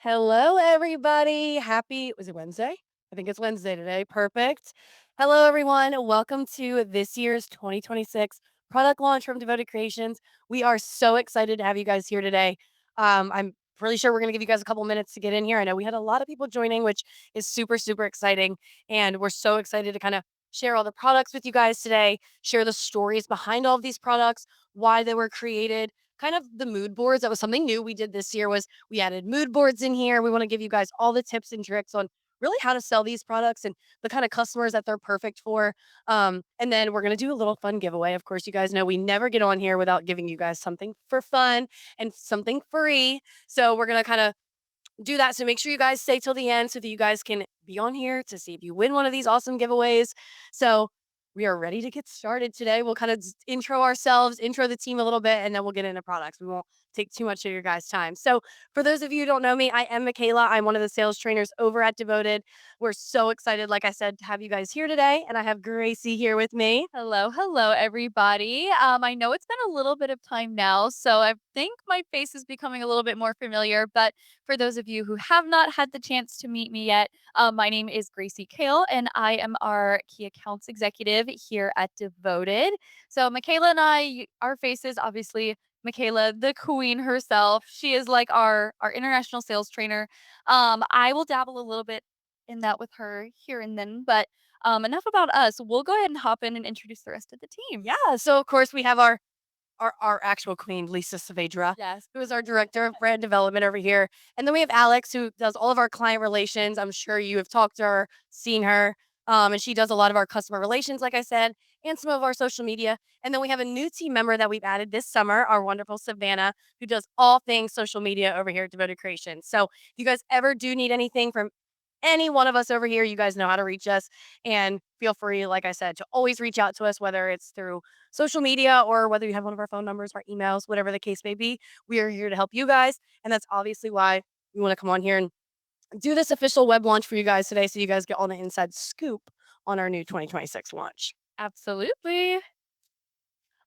Hello, everybody. Was it Wednesday? I think it's Wednesday today. Perfect. Hello, everyone. Welcome to this year's 2026 product launch from Devoted Creations. We are so excited to have you guys here today. I'm pretty sure we're going to give you guys a couple minutes to get in here. I know we had a lot of people joining, which is super, super exciting. And we're so excited to kind of share all the products with you guys today, share the stories behind all of these products, why they were created, kind of the mood boards. That was something new we did this year was we added mood boards in here. We want to give you guys all the tips and tricks on really how to sell these products and the kind of customers that they're perfect for. And then we're going to do a little fun giveaway. Of course, you guys know we never get on here without giving you guys something for fun and something free. So we're going to kind of do that. So make sure you guys stay till the end so that you guys can be on here to see if you win one of these awesome giveaways. So we are ready to get started today. We'll kind of intro ourselves, intro the team a little bit, and then we'll get into products. We won't take too much of your guys' time. So, for those of you who don't know me, I am Michaela. I'm one of the sales trainers over at Devoted. We're so excited, like I said, to have you guys here today. And I have Gracie here with me. Hello, hello, everybody. I know it's been a little bit of time now, so I think my face is becoming a little bit more familiar. But for those of you who have not had the chance to meet me yet, my name is Gracie Kale, and I am our key accounts executive here at Devoted. So, Michaela and our faces, obviously, Michaela, the queen herself, she is like our international sales trainer. I will dabble a little bit in that with her here and then, but enough about us. We'll go ahead and hop in and introduce the rest of the team. Yeah. So, of course, we have our actual queen, Lisa Saavedra, Yes. who is our director of brand development over here. And then we have Alex, who does all of our client relations. I'm sure you have talked to her, seen her. And she does a lot of our customer relations, like I said, and some of our social media. And then we have a new team member that we've added this summer, our wonderful Savannah, who does all things social media over here at Devoted Creations. So if you guys ever do need anything from any one of us over here, you guys know how to reach us. And feel free, like I said, to always reach out to us, whether it's through social media or whether you have one of our phone numbers, our emails, whatever the case may be. We are here to help you guys. And that's obviously why we want to come on here and do this official web launch for you guys today so you guys get all the inside scoop on our new 2026 launch. Absolutely.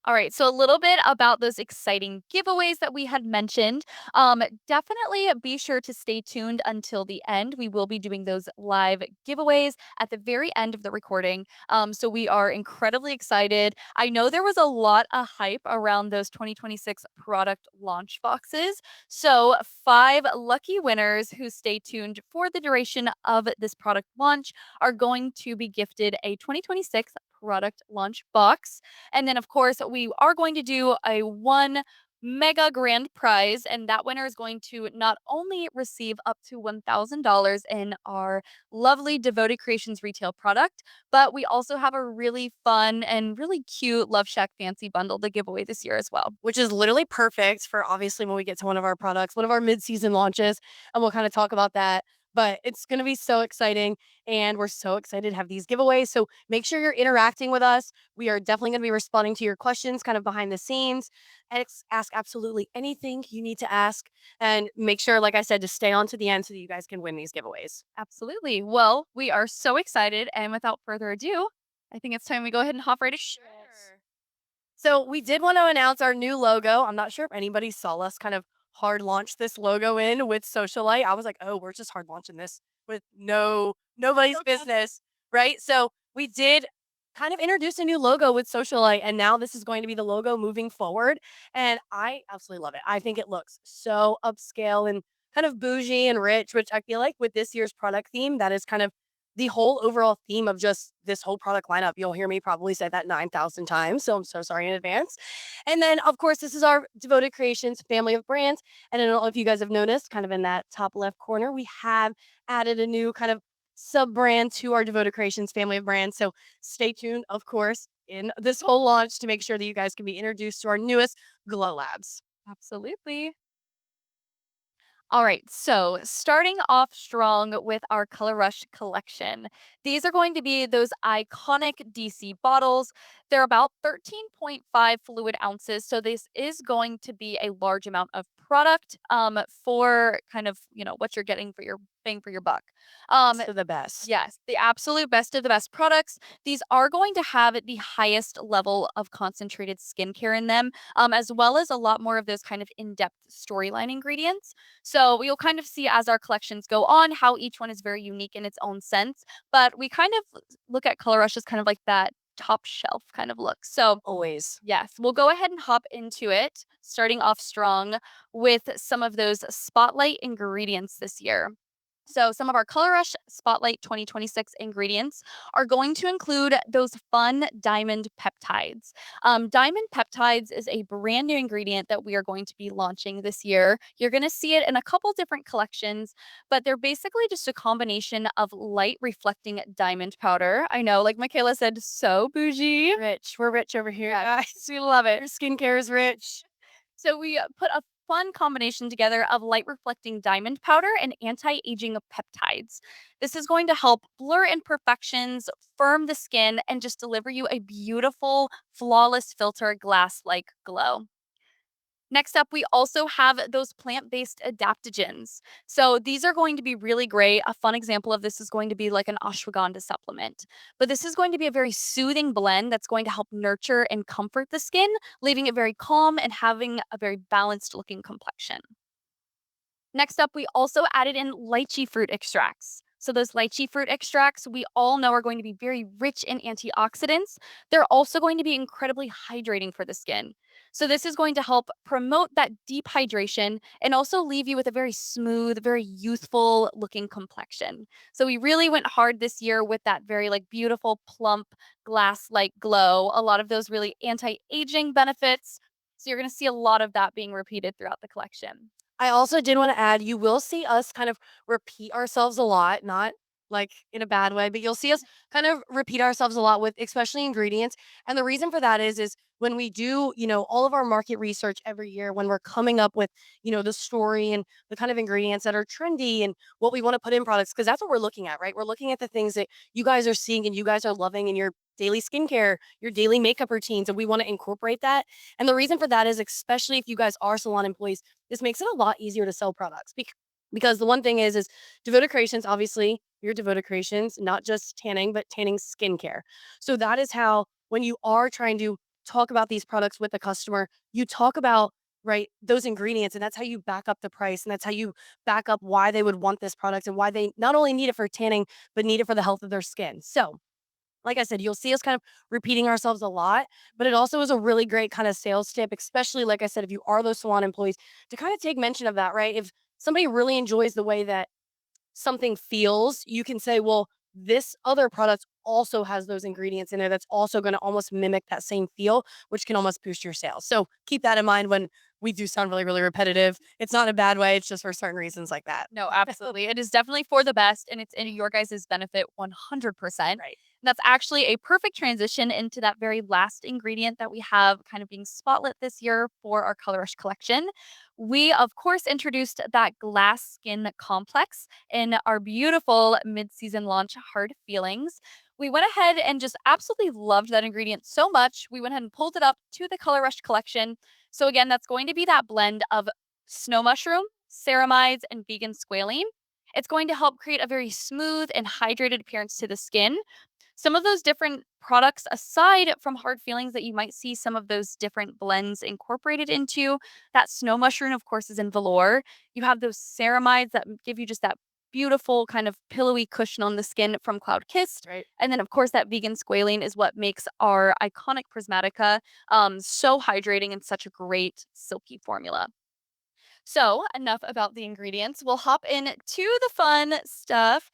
All right, so a little bit about those exciting giveaways that we had mentioned. Definitely be sure to stay tuned until the end. We will be doing those live giveaways at the very end of the recording. So we are incredibly excited. I know there was a lot of hype around those 2026 product launch boxes. So, five lucky winners who stay tuned for the duration of this product launch are going to be gifted a 2026 product launch box. And then, of course, we are going to do a one mega grand prize, and that winner is going to not only receive up to $1,000 in our lovely Devoted Creations retail product, but we also have a really fun and really cute Love Shack Fancy bundle to give away this year as well. Which is literally perfect for obviously when we get to one of our products, one of our mid-season launches, and we'll kind of talk about that. But it's going to be so exciting, and we're so excited to have these giveaways. So make sure you're interacting with us. We are definitely going to be responding to your questions, kind of behind the scenes. Ask absolutely anything you need to ask, and make sure, like I said, to stay on to the end so that you guys can win these giveaways. Absolutely. Well, we are so excited, and without further ado, I think it's time we go ahead and hop right into it. Sure. So we did want to announce our new logo. I'm not sure if anybody saw us kind of hard launch this logo in with Socialite. I was like, oh, we're just hard launching this with nobody's business, right? So we did kind of introduce a new logo with Socialite, and now this is going to be the logo moving forward. And I absolutely love it. I think it looks so upscale and kind of bougie and rich, which I feel like with this year's product theme, that is kind of the whole overall theme of just this whole product lineup. You'll hear me probably say that 9,000 times. So I'm so sorry in advance. And then, of course, this is our Devoted Creations family of brands. And I don't know if you guys have noticed, kind of in that top left corner, we have added a new kind of sub brand to our Devoted Creations family of brands. So stay tuned, of course, in this whole launch to make sure that you guys can be introduced to our newest Glow Labs. Absolutely. All right, so starting off strong with our Color Rush collection. These are going to be those iconic DC bottles. They're about 13.5 fluid ounces. So this is going to be a large amount of product for kind of, what you're getting for your bang for your buck. Um, So the best. Yes, the absolute best of the best products. These are going to have the highest level of concentrated skincare in them, as well as a lot more of those kind of in depth storyline ingredients. So you'll kind of see as our collections go on how each one is very unique in its own sense. But we kind of look at Color Rush as kind of like that top shelf kind of look. So, Always. yes, we'll go ahead and hop into it, starting off strong with some of those spotlight ingredients this year. So, some of our Color Rush Spotlight 2026 ingredients are going to include those fun diamond peptides. Diamond peptides is a brand new ingredient that we are going to be launching this year. You're going to see it in a couple different collections, but they're basically just a combination of light reflecting diamond powder. I know, like Michaela said, so bougie. Rich. We're rich over here, Yes, guys. we love it. Your skincare is rich. So we put a fun combination together of light reflecting diamond powder and anti-aging peptides. This is going to help blur imperfections, firm the skin, and just deliver you a beautiful, flawless filter glass like glow. Next up, we also have those plant based adaptogens. So these are going to be really great. A fun example of this is going to be like an ashwagandha supplement. But this is going to be a very soothing blend that's going to help nurture and comfort the skin, leaving it very calm and having a very balanced looking complexion. Next up, we also added in lychee fruit extracts. So, those lychee fruit extracts we all know are going to be very rich in antioxidants. They're also going to be incredibly hydrating for the skin. So, this is going to help promote that deep hydration and also leave you with a very smooth, very youthful looking complexion. So, we really went hard this year with that very like beautiful, plump, glass like glow. A lot of those really anti aging benefits. So, you're going to see a lot of that being repeated throughout the collection. I also did want to add, you will see us kind of repeat ourselves a lot, not like in a bad way, but you'll see us kind of repeat ourselves a lot with especially ingredients. And the reason for that is when we do, all of our market research every year, when we're coming up with, the story and the kind of ingredients that are trendy and what we want to put in products, because that's what we're looking at, right? We're looking at the things that you guys are seeing and you guys are loving in your daily skincare, your daily makeup routines, and we want to incorporate that. And the reason for that is especially if you guys are salon employees, this makes it a lot easier to sell products because the one thing is Devoted Creations, obviously, your Devoted Creations, not just tanning, but tanning skincare. So that is how when you are trying to talk about these products with the customer, you talk about right those ingredients and that's how you back up the price and that's how you back up why they would want this product and why they not only need it for tanning but need it for the health of their skin. So like I said, you'll see us kind of repeating ourselves a lot, but it also is a really great kind of sales tip, especially like I said, if you are those salon employees, to kind of take mention of that, right? If somebody really enjoys the way that something feels, you can say, well, this other product also has those ingredients in there that's also going to almost mimic that same feel, which can almost boost your sales. So keep that in mind when we do sound really, really repetitive. It's not in a bad way. It's just for certain reasons like that. No, absolutely. It is definitely for the best and it's in your guys' benefit 100%. Right. That's actually a perfect transition into that very last ingredient that we have kind of being spotlit this year for our Color Rush collection. We, of course, introduced that glass skin complex in our beautiful mid season launch, Hard Feelings. We went ahead and just absolutely loved that ingredient so much. We went ahead and pulled it up to the Color Rush collection. So, again, that's going to be that blend of snow mushroom, ceramides, and vegan squalene. It's going to help create a very smooth and hydrated appearance to the skin. Some of those different products, aside from hard feelings that you might see some of those different blends incorporated into, that snow mushroom, of course, is in velour. You have those ceramides that give you just that beautiful kind of pillowy cushion on the skin from Cloud Kissed. Right. And then, of course, that vegan squalene is what makes our iconic Prismatica so hydrating and such a great silky formula. So, enough about the ingredients. We'll hop in to the fun stuff.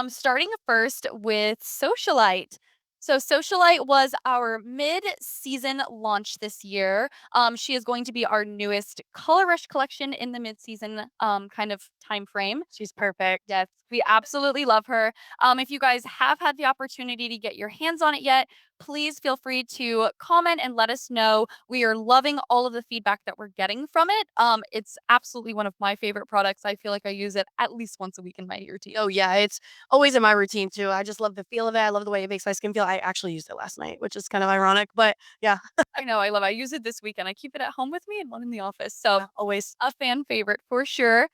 Starting first with Socialite. So, Socialite was our mid-season launch this year. She is going to be our newest Color Rush collection in the mid-season kind of time frame. She's perfect. Yes, we absolutely love her. If you guys have had the opportunity to get your hands on it yet, please feel free to comment and let us know. We are loving all of the feedback that we're getting from it. It's absolutely one of my favorite products. I feel like I use it at least once a week in my routine. Oh, yeah, it's always in my routine too. I just love the feel of it. I love the way it makes my skin feel. I actually used it last night, which is kind of ironic, but yeah, I know, I love it. I use it this weekend. I keep it at home with me and one in the office. So yeah, always. a fan favorite for sure.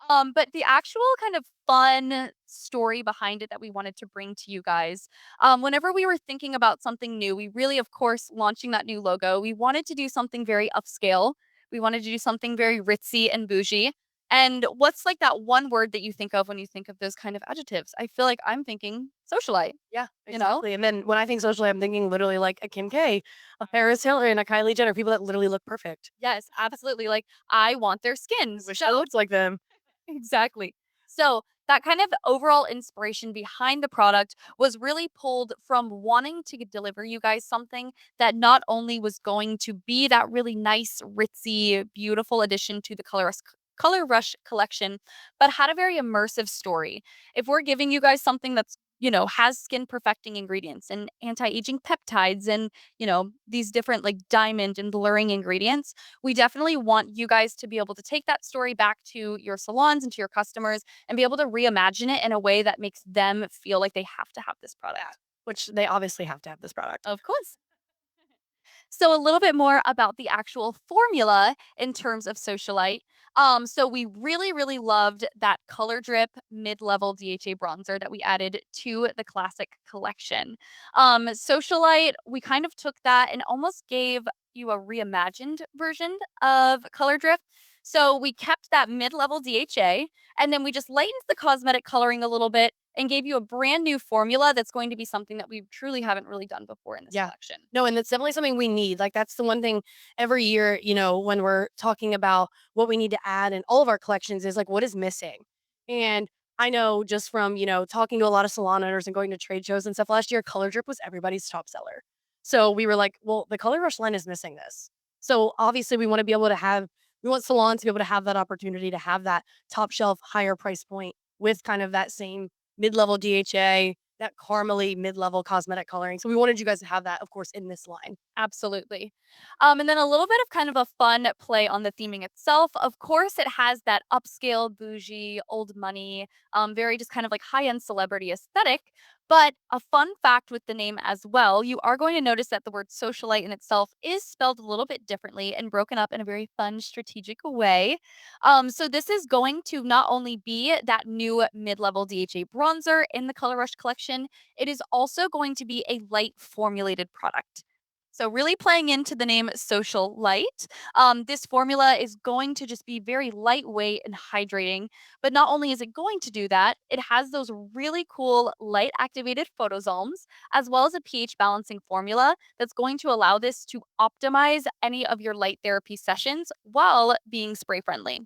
But the actual kind of fun story behind it that we wanted to bring to you guys, whenever we were thinking about something new, we really, of course, launching that new logo, we wanted to do something very upscale. We wanted to do something very ritzy and bougie. And what's like that one word that you think of when you think of those kind of adjectives? I feel like I'm thinking socialite, Yeah, you know? exactly. And then when I think socially, I'm thinking literally like a Kim K, a Paris Hilton, a Kylie Jenner, people that literally look perfect. Yes, absolutely. Like I want their skins. Wish I So looked like them. exactly. So, that kind of overall inspiration behind the product was really pulled from wanting to deliver you guys something that not only was going to be that really nice, ritzy, beautiful addition to the Color Rush collection, but had a very immersive story. If we're giving you guys something that's has skin perfecting ingredients and anti-aging peptides and, these different like diamond and blurring ingredients, we definitely want you guys to be able to take that story back to your salons and to your customers and be able to reimagine it in a way that makes them feel like they have to have this Yeah, product. which they obviously have to have this product. Of course. So a little bit more about the actual formula in terms of Socialite. So we really, really loved that Color Drip mid-level DHA bronzer that we added to the classic collection. Socialite, we kind of took that and almost gave you a reimagined version of Color Drip. So we kept that mid-level DHA and then we just lightened the cosmetic coloring a little bit and gave you a brand new formula that's going to be something that we truly haven't really done before in this Yeah. collection. No, and that's definitely something we need. Like that's the one thing every year, when we're talking about what we need to add in all of our collections is like what is missing. And I know just from, talking to a lot of salon owners and going to trade shows and stuff last year, Color Drip was everybody's top seller. So we were like, well, the Color Rush line is missing this. So obviously we want to be able to have we want salons to be able to have that opportunity to have that top shelf higher price point with kind of that same mid-level DHA, that caramely mid-level cosmetic coloring. So we wanted you guys to have that, of course, in this line. Absolutely. And then a little bit of kind of a fun play on the theming itself. Of course, it has that upscale, bougie, old money, very just kind of like high end celebrity aesthetic. But a fun fact with the name as well, you are going to notice that the word socialite in itself is spelled a little bit differently and broken up in a very fun, strategic way. So this is going to not only be that new mid-level DHA bronzer in the Color Rush collection, it is also going to be a light formulated product. So, really playing into the name Social Light. This formula is going to just be very lightweight and hydrating. But not only is it going to do that, it has those really cool light activated photosomes, as well as a pH balancing formula that's going to allow this to optimize any of your light therapy sessions while being spray friendly.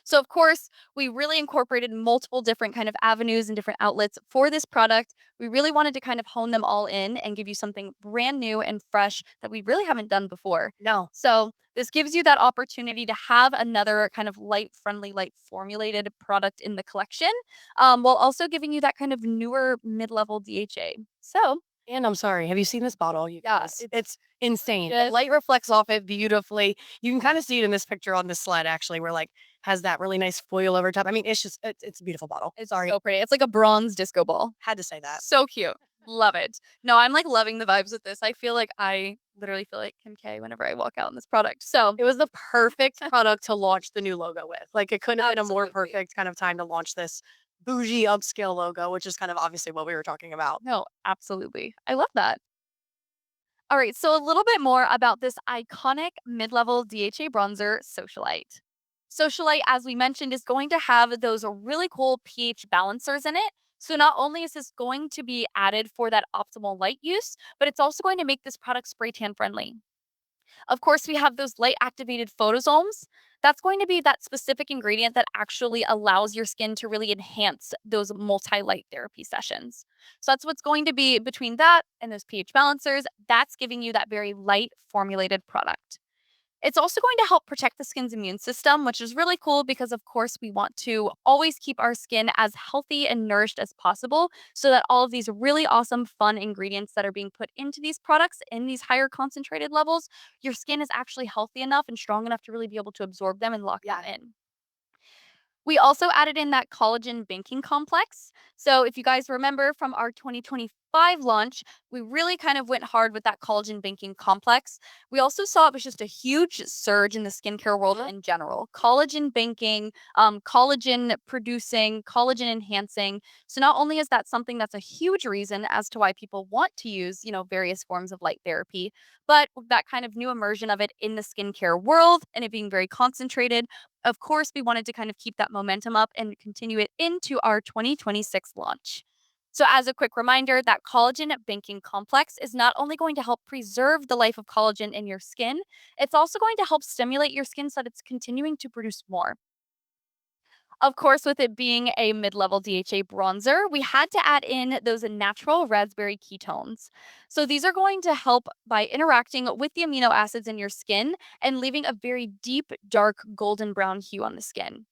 So of course, we really incorporated multiple different kind of avenues and different outlets for this product. We really wanted to kind of hone them all in and give you something brand new and fresh that we really haven't done before. No. So this gives you that opportunity to have another kind of light friendly, light formulated product in the collection, while also giving you that kind of newer mid-level DHA. So And I'm sorry, have you seen this bottle, you yeah, guys? it's It's insane. The gorgeous. light reflects off it beautifully. You can kind of see it in this picture on this slide, actually, where like has that really nice foil over top. I mean, it's a beautiful bottle. It's Sorry, so pretty. It's like a bronze disco ball. had to say that. So cute. Love it. No, I'm, like, loving the vibes with this. I feel like I literally feel like Kim K whenever I walk out in this product. So It was the perfect product to launch the new logo with. Like it couldn't have been a more absolutely. perfect kind of time to launch this bougie upscale logo, which is kind of obviously what we were talking about. No, absolutely. I love that. Alright, so a little bit more about this iconic mid-level DHA bronzer, Socialite. Socialite, as we mentioned, is going to have those really cool pH balancers in it. So not only is this going to be added for that optimal light use, but it's also going to make this product spray tan friendly. Of course, we have those light activated photosomes. That's going to be that specific ingredient that actually allows your skin to really enhance those multi light therapy sessions. So that's what's going to be between that and those pH balancers. That's giving you that very light formulated product. It's also going to help protect the skin's immune system, which is really cool because, of course, we want to always keep our skin as healthy and nourished as possible so that all of these really awesome, fun ingredients that are being put into these products in these higher concentrated levels, your skin is actually healthy enough and strong enough to really be able to absorb them and lock them Yeah. in. We also added in that collagen banking complex. So, if you guys remember from our 2025 launch, we really kind of went hard with that collagen banking complex. We also saw it was just a huge surge in the skincare world Mhm. in general. Collagen banking, collagen producing, collagen enhancing. So, not only is that something that's a huge reason as to why people want to use, various forms of light therapy, but that kind of new immersion of it in the skincare world and it being very concentrated, of course, we wanted to kind of keep that momentum up and continue it into our 2026 launch. So, as a quick reminder, that collagen banking complex is not only going to help preserve the life of collagen in your skin, it's also going to help stimulate your skin so that it's continuing to produce more. Of course, with it being a mid level DHA bronzer, we had to add in those natural raspberry ketones. So, these are going to help by interacting with the amino acids in your skin and leaving a very deep, dark golden brown hue on the skin.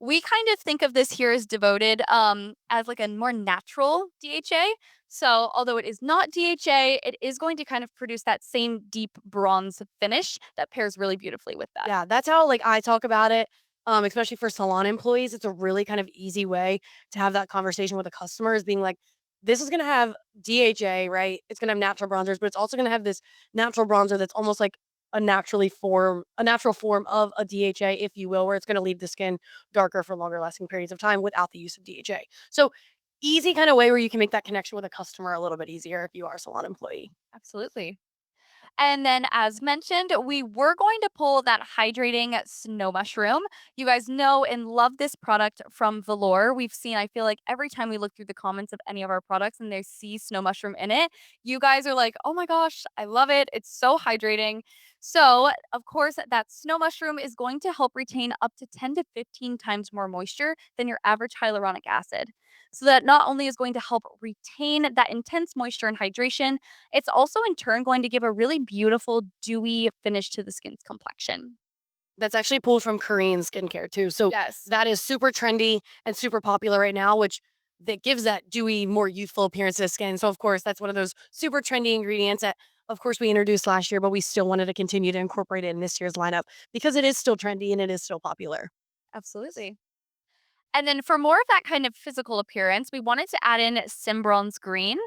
We kind of think of this here as devoted as like a more natural DHA. So, although it is not DHA, it is going to kind of produce that same deep bronze finish that pairs really beautifully with that. Yeah, that's how, like, I talk about it, especially for salon employees. It's a really kind of easy way to have that conversation with a customer is being like, "This is gonna have DHA, right? It's gonna have natural bronzers, but it's also gonna have this natural bronzer that's almost like a natural form of a DHA, if you will, where it's gonna leave the skin darker for longer lasting periods of time without the use of DHA." So, easy kind of way where you can make that connection with a customer a little bit easier if you are a salon employee. Absolutely. And then, as mentioned, we were going to pull that hydrating snow mushroom. You guys know and love this product from Velour. We've seen, I feel like every time we look through the comments of any of our products and they see snow mushroom in it, you guys are like, oh my gosh, I love it. It's so hydrating. So, of course, that snow mushroom is going to help retain up to 10 to 15 times more moisture than your average hyaluronic acid. So, that not only is going to help retain that intense moisture and hydration, it's also in turn going to give a really beautiful, dewy finish to the skin's complexion. That's actually pulled from Korean skincare too. So Yes. that is super trendy and super popular right now, which that gives that dewy, more youthful appearance to the skin. So of course, that's one of those super trendy ingredients that of course we introduced last year, but we still wanted to continue to incorporate it in this year's lineup because it is still trendy and it is still popular. Absolutely. And then for more of that kind of physical appearance, we wanted to add in Simbronze Green.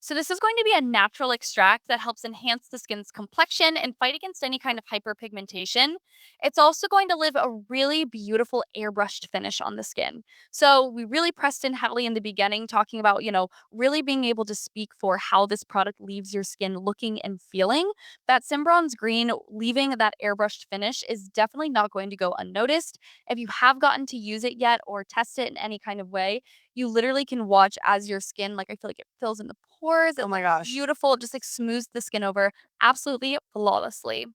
So this is going to be a natural extract that helps enhance the skin's complexion and fight against any kind of hyperpigmentation. It's also going to leave a really beautiful airbrushed finish on the skin. So we really pressed in heavily in the beginning, talking about, really being able to speak for how this product leaves your skin looking and feeling. That Simbronze Green leaving that airbrushed finish is definitely not going to go unnoticed. If you have gotten to use it yet or test it in any kind of way, you literally can watch as your skin, like I feel like it fills in the pores. Oh It my looks gosh. beautiful. It just like smooths the skin over absolutely flawlessly.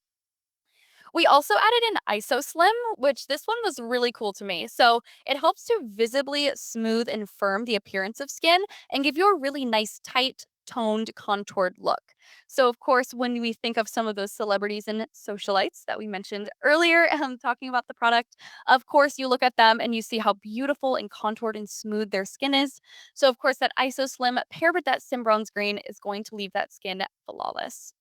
We also added an ISO Slim, which this one was really cool to me. So it helps to visibly smooth and firm the appearance of skin and give you a really nice, tight, toned, contoured look. So, of course, when we think of some of those celebrities and socialites that we mentioned earlier, talking about the product, of course, you look at them and you see how beautiful and contoured and smooth their skin is. So, of course, that ISO Slim paired with that Simbronze Green is going to leave that skin flawless.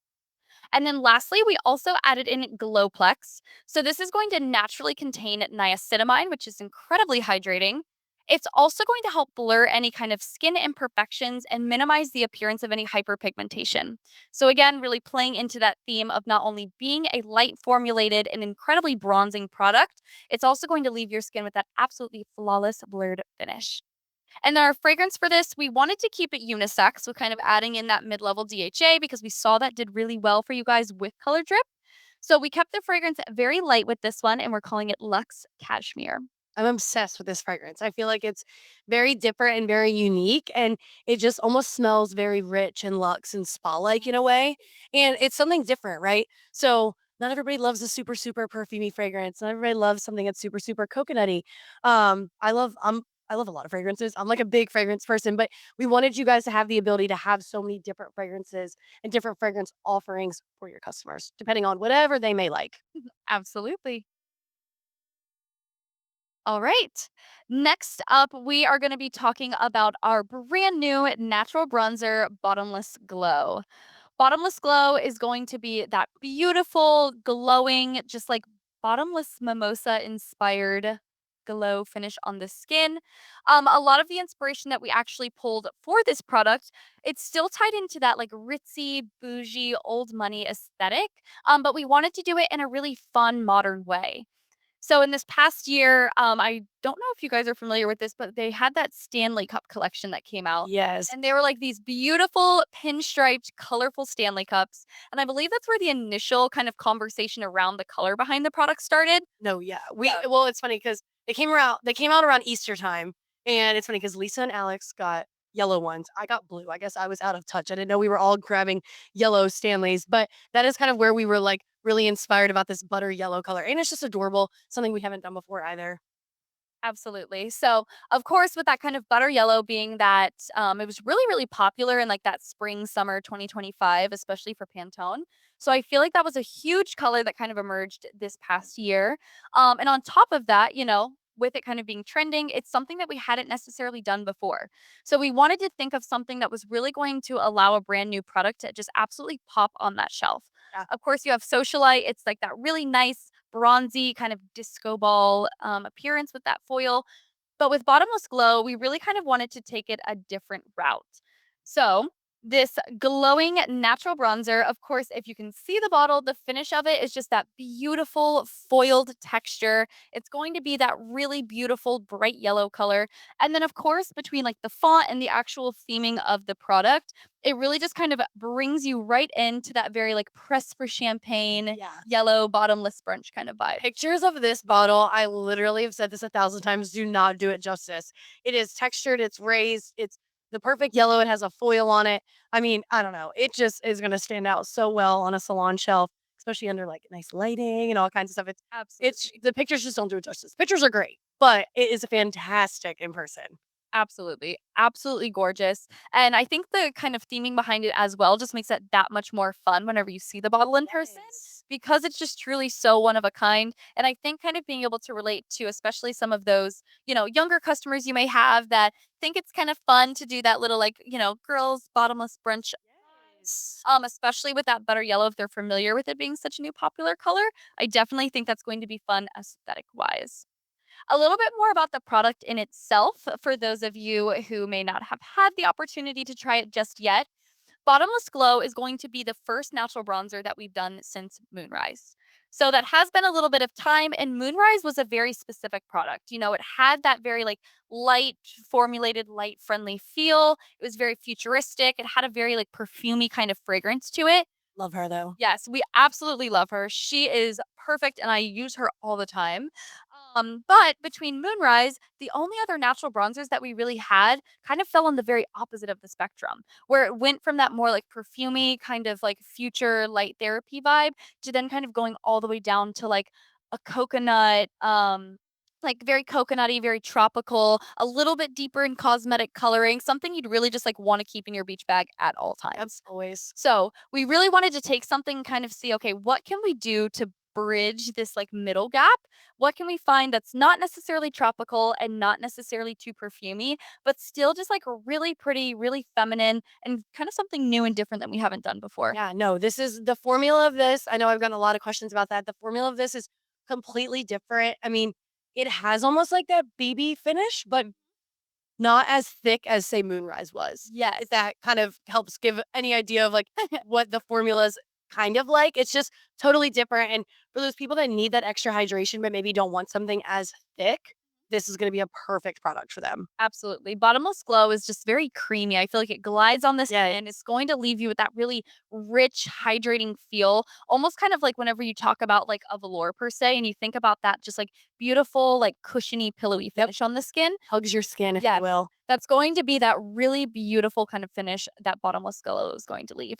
And then lastly, we also added in Glowplex. So this is going to naturally contain niacinamide, which is incredibly hydrating. It's also going to help blur any kind of skin imperfections and minimize the appearance of any hyperpigmentation. So again, really playing into that theme of not only being a light formulated and incredibly bronzing product, it's also going to leave your skin with that absolutely flawless blurred finish. And our fragrance for this, we wanted to keep it unisex, so kind of adding in that mid-level DHA because we saw that did really well for you guys with Color Drip. So we kept the fragrance very light with this one and we're calling it Luxe Cashmere. I'm obsessed with this fragrance. I feel like it's very different and very unique, and it just almost smells very rich and luxe and spa-like in a way. And it's something different, right? So not everybody loves a super, super perfumey fragrance. Not everybody loves something that's super, super coconutty. I love a lot of fragrances. I'm like a big fragrance person, but we wanted you guys to have the ability to have so many different fragrances and different fragrance offerings for your customers, depending on whatever they may like. Absolutely. All right. Next up, we are going to be talking about our brand new natural bronzer, Bottomless Glow. Bottomless Glow is going to be that beautiful, glowing, just like bottomless mimosa inspired glow finish on the skin. A lot of the inspiration that we actually pulled for this product, it's still tied into that like ritzy, bougie, old money aesthetic, but we wanted to do it in a really fun, modern way. So in this past year, I don't know if you guys are familiar with this, but they had that Stanley Cup collection that came out. Yes. And they were like these beautiful pinstriped, colorful Stanley Cups. And I believe that's where the initial kind of conversation around the color behind the product started. No, yeah. Yeah. Well, it's funny because they came out around Easter time, and it's funny because Lisa and Alex got yellow ones. I got blue. I guess I was out of touch. I didn't know we were all grabbing yellow Stanleys, but that is kind of where we were like really inspired about this butter yellow color. And it's just adorable. Something we haven't done before either. Absolutely. So, of course, with that kind of butter yellow being that it was really, really popular in like that spring, summer 2025, especially for Pantone. So, I feel like that was a huge color that kind of emerged this past year. And on top of that, with it kind of being trending, it's something that we hadn't necessarily done before. So, we wanted to think of something that was really going to allow a brand new product to just absolutely pop on that shelf. Yeah. Of course, you have Socialite. It's like that really nice bronzy kind of disco ball appearance with that foil. But with Bottomless Glow, we really kind of wanted to take it a different route. So, this glowing natural bronzer, of course, if you can see the bottle, the finish of it is just that beautiful foiled texture. It's going to be that really beautiful bright yellow color. And then, of course, between like the font and the actual theming of the product, it really just kind of brings you right into that very like press for champagne, Yeah. yellow bottomless brunch kind of vibe. Pictures of this bottle, I literally have said this 1,000 times, do not do it justice. It is textured, it's raised, it's the perfect yellow, it has a foil on it. I mean, I don't know. It just is gonna stand out so well on a salon shelf, especially under like nice lighting and all kinds of stuff. It's Absolutely. the pictures just don't do it justice. Pictures are great, but it is fantastic in person. Absolutely. Absolutely gorgeous. And I think the kind of theming behind it as well just makes it that much more fun whenever you see the bottle in person Yes. because it's just truly so one of a kind. And I think kind of being able to relate to especially some of those, younger customers you may have that think it's kind of fun to do that little like, girls bottomless brunch Yes. especially with that butter yellow if they're familiar with it being such a new popular color. I definitely think that's going to be fun aesthetic wise. A little bit more about the product in itself for those of you who may not have had the opportunity to try it just yet. Bottomless Glow is going to be the first natural bronzer that we've done since Moonrise. So that has been a little bit of time, and Moonrise was a very specific product. It had that very like light, formulated, light friendly feel. It was very futuristic. It had a very like perfumey kind of fragrance to it. Love her though. Yes, we absolutely love her. She is perfect and I use her all the time. But between Moonrise, the only other natural bronzers that we really had kind of fell on the very opposite of the spectrum, where it went from that more like perfumey kind of like future light therapy vibe to then kind of going all the way down to like a coconut, like very coconutty, very tropical, a little bit deeper in cosmetic coloring, something you'd really just like want to keep in your beach bag at all Yep, times. always. So we really wanted to take something, kind of see, okay, what can we do to bridge this like middle gap? What can we find that's not necessarily tropical and not necessarily too perfumey, but still just like really pretty, really feminine, and kind of something new and different that we haven't done before? Yeah, no, this is the formula of this. I know I've gotten a lot of questions about that. The formula of this is completely different. I mean, it has almost like that BB finish, but not as thick as, say, Moonrise was. If Yes. that kind of helps give any idea of like what the formula is kind of like. It's just totally different. And for those people that need that extra hydration, but maybe don't want something as thick, this is going to be a perfect product for them. Absolutely. Bottomless Glow is just very creamy. I feel like it glides on the Yeah. skin. It's going to leave you with that really rich, hydrating feel. Almost kind of like whenever you talk about like a velour per se, and you think about that just like beautiful, like cushiony, pillowy Yep. finish on the skin. Hugs your skin, if you Yes. will. That's going to be that really beautiful kind of finish that Bottomless Glow is going to leave.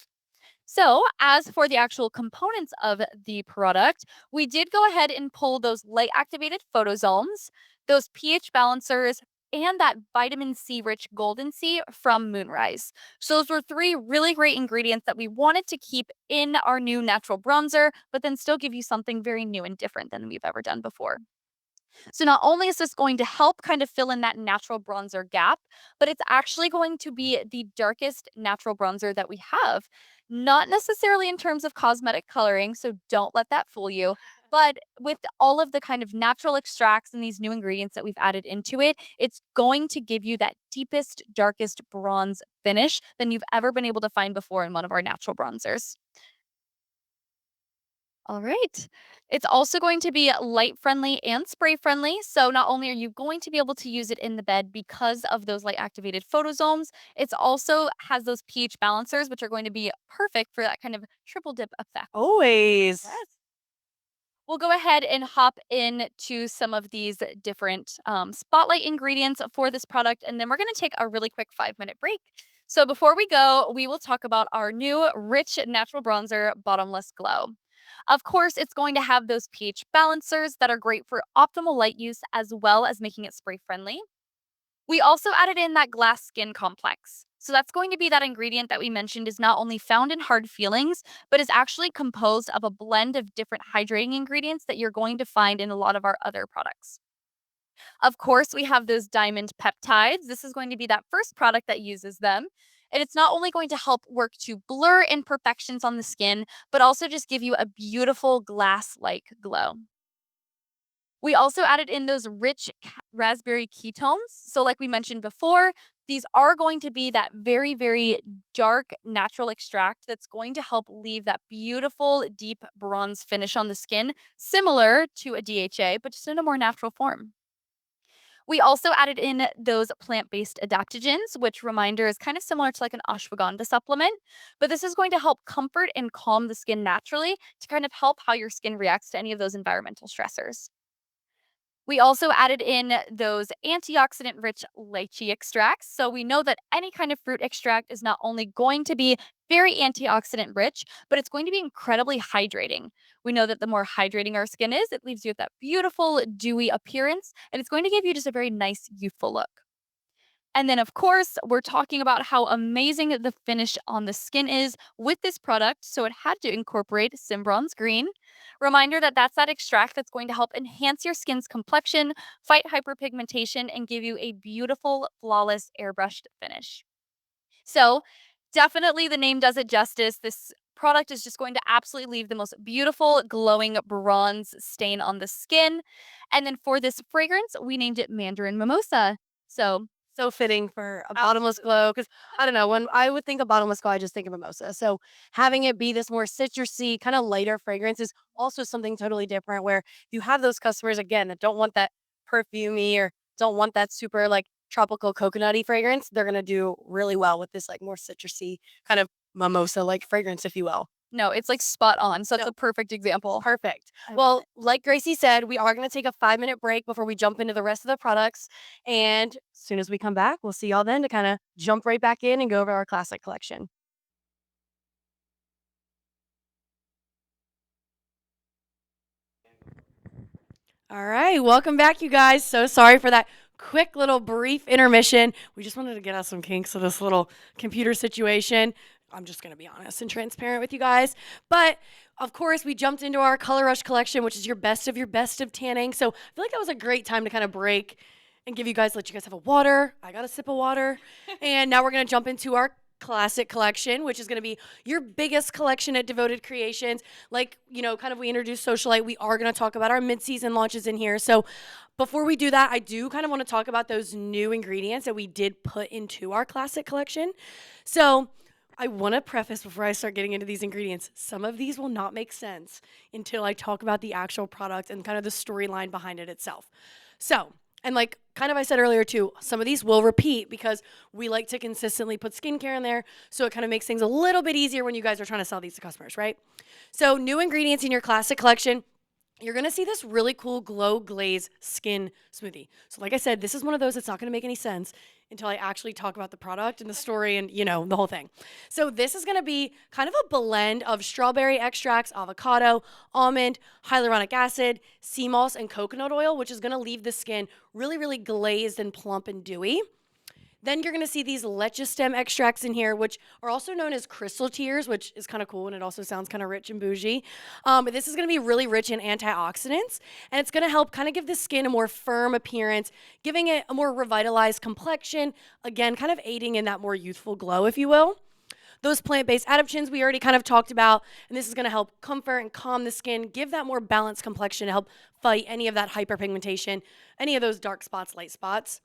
So, as for the actual components of the product, we did go ahead and pull those light activated photozones, those pH balancers, and that vitamin C rich Golden Sea from Moonrise. So those were three really great ingredients that we wanted to keep in our new natural bronzer, but then still give you something very new and different than we've ever done before. So not only is this going to help kind of fill in that natural bronzer gap, but it's actually going to be the darkest natural bronzer that we have. Not necessarily in terms of cosmetic coloring, so don't let that fool you. But with all of the kind of natural extracts and these new ingredients that we've added into it, it's going to give you that deepest, darkest bronze finish than you've ever been able to find before in one of our natural bronzers. All right. It's also going to be light friendly and spray friendly. So not only are you going to be able to use it in the bed because of those light activated photosomes, it's also has those pH balancers, which are going to be perfect for that kind of triple dip effect. Always. Yes. We'll go ahead and hop into some of these different spotlight ingredients for this product, and then we're going to take a really quick 5-minute break. So before we go, we will talk about our new rich natural bronzer, Bottomless Glow. Of course, it's going to have those pH balancers that are great for optimal light use as well as making it spray friendly. We also added in that glass skin complex. So that's going to be that ingredient that we mentioned is not only found in hard feelings, but is actually composed of a blend of different hydrating ingredients that you're going to find in a lot of our other products. Of course, we have those diamond peptides. This is going to be that first product that uses them. And it's not only going to help work to blur imperfections on the skin, but also just give you a beautiful glass like glow. We also added in those rich raspberry ketones. So, like we mentioned before, these are going to be that very, very dark natural extract that's going to help leave that beautiful, deep bronze finish on the skin, similar to a DHA, but just in a more natural form. We also added in those plant-based adaptogens, which reminder is kind of similar to like an ashwagandha supplement, but this is going to help comfort and calm the skin naturally to kind of help how your skin reacts to any of those environmental stressors. We also added in those antioxidant rich lychee extracts. So we know that any kind of fruit extract is not only going to be very antioxidant rich, but it's going to be incredibly hydrating. We know that the more hydrating our skin is, it leaves you with that beautiful, dewy appearance, and it's going to give you just a very nice, youthful look. And then, of course, we're talking about how amazing the finish on the skin is with this product. So it had to incorporate Simbronze Green. Reminder that that's that extract that's going to help enhance your skin's complexion, fight hyperpigmentation, and give you a beautiful, flawless airbrushed finish. So definitely the name does it justice. This product is just going to absolutely leave the most beautiful, glowing bronze stain on the skin. And then for this fragrance, we named it Mandarin Mimosa. So So fitting for a bottomless glow because I don't know, when I would think of bottomless glow, I just think of mimosa. So having it be this more citrusy, kind of lighter fragrance is also something totally different where you have those customers again that don't want that perfumey or don't want that super like tropical coconutty fragrance. They're gonna do really well with this like more citrusy kind of mimosa like fragrance, if you will. no, it's like spot on. So that's No, a perfect example. perfect. I love Well, it. like Gracie said, we are going to take a 5-minute break before we jump into the rest of the products. And as soon as we come back, we'll see y'all then to kind of jump right back in and go over our classic collection. All right, welcome back, you guys. So sorry for that quick little brief intermission. We just wanted to get us some kinks of this little computer situation. I'm just going to be honest and transparent with you guys. But of course, we jumped into our Color Rush collection, which is your best of tanning. So I feel like that was a great time to kind of break and let you guys have a water. I got a sip of water. And now we're going to jump into our classic collection, which is going to be your biggest collection at Devoted Creations. Like, kind of we introduced Socialite. We are going to talk about our mid-season launches in here. So before we do that, I do kind of want to talk about those new ingredients that we did put into our classic collection. So I want to preface before I start getting into these ingredients, some of these will not make sense until I talk about the actual product and kind of the storyline behind it itself. So, and like kind of I said earlier too, some of these will repeat because we like to consistently put skincare in there. So it kind of makes things a little bit easier when you guys are trying to sell these to customers, right? So new ingredients in your classic collection. you're gonna see this really cool glow glaze skin smoothie. So like I said, this is one of those that's not gonna make any sense until I actually talk about the product and the story and the whole thing. So this is gonna be kind of a blend of strawberry extracts, avocado, almond, hyaluronic acid, sea moss, and coconut oil, which is gonna leave the skin really, really glazed and plump and dewy. Then you're gonna see these leche stem extracts in here, which are also known as crystal tears, which is kind of cool and it also sounds kind of rich and bougie. But this is gonna be really rich in antioxidants, and it's gonna help kind of give the skin a more firm appearance, giving it a more revitalized complexion, again, kind of aiding in that more youthful glow, if you will. Those plant-based adaptogens we already kind of talked about, and this is gonna help comfort and calm the skin, give that more balanced complexion to help fight any of that hyperpigmentation, any of those dark spots, light spots.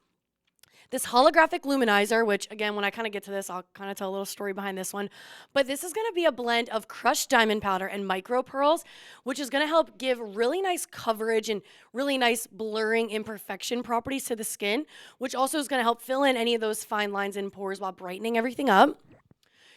This holographic luminizer, which again, when I kind of get to this, I'll kind of tell a little story behind this one. But this is going to be a blend of crushed diamond powder and micro pearls, which is going to help give really nice coverage and really nice blurring imperfection properties to the skin, which also is going to help fill in any of those fine lines and pores while brightening everything up.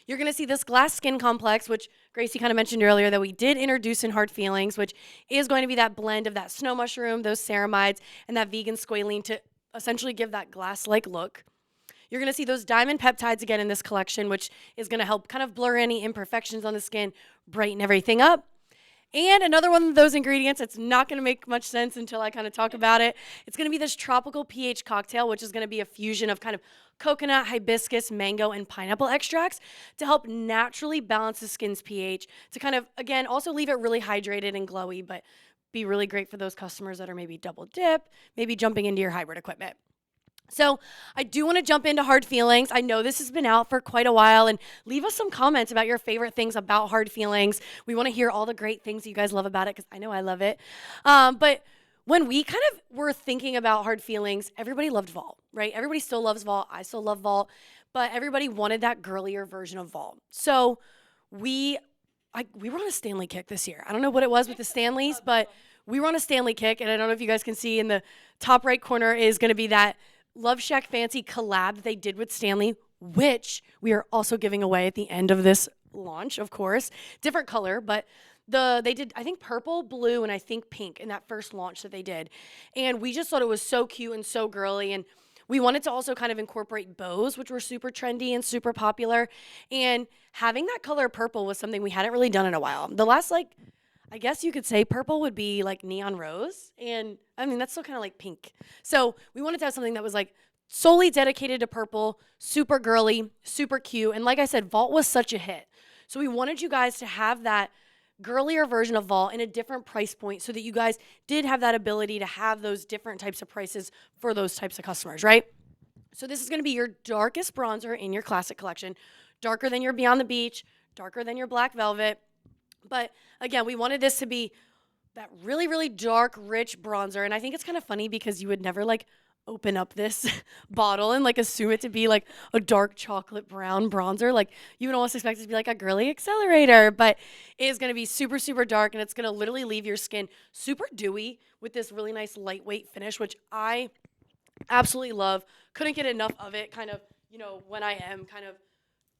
You're going to see this glass skin complex, which Gracie kind of mentioned earlier that we did introduce in Hard Feelings, which is going to be that blend of that snow mushroom, those ceramides, and that vegan squalene to essentially give that glass-like look. You're going to see those diamond peptides again in this collection, which is going to help kind of blur any imperfections on the skin, brighten everything up. And another one of those ingredients, it's not going to make much sense until I kind of talk about it. It's going to be this tropical pH cocktail, which is going to be a fusion of kind of coconut, hibiscus, mango, and pineapple extracts to help naturally balance the skin's pH to kind of, again, also leave it really hydrated and glowy, but be really great for those customers that are maybe double dip, maybe jumping into your hybrid equipment. So I do want to jump into Hard Feelings. I know this has been out for quite a while, and leave us some comments about your favorite things about Hard Feelings. We want to hear all the great things that you guys love about it because I know I love it. But when we kind of were thinking about Hard Feelings, everybody loved Vault, right? Everybody still loves Vault. I still love Vault, but everybody wanted that girlier version of Vault. So we were on a Stanley kick this year. I don't know what it was with the Stanleys, but we were on a Stanley kick, and I don't know if you guys can see in the top right corner is going to be that Love Shack Fancy collab that they did with Stanley, which we are also giving away at the end of this launch, of course. Different color, but they did, I think, purple, blue, and I think pink in that first launch that they did. And we just thought it was so cute and so girly, and we wanted to also kind of incorporate bows, which were super trendy and super popular. And having that color purple was something we hadn't really done in a while. The last, I guess you could say purple would be like neon rose. And I mean, that's still kind of like pink. So we wanted to have something that was like solely dedicated to purple, super girly, super cute. And like I said, Vault was such a hit. So we wanted you guys to have that girlier version of Vault in a different price point so that you guys did have that ability to have those different types of prices for those types of customers, right? So this is going to be your darkest bronzer in your classic collection, darker than your Beyond the Beach, darker than your Black Velvet. But again, we wanted this to be that really, really dark, rich bronzer. And I think it's kind of funny because you would never open up this bottle and assume it to be like a dark chocolate brown bronzer. Like you would almost expect it to be like a girly accelerator, but it is going to be super, super dark, and it's going to literally leave your skin super dewy with this really nice lightweight finish, which I absolutely love. Couldn't get enough of it kind of, when I am kind of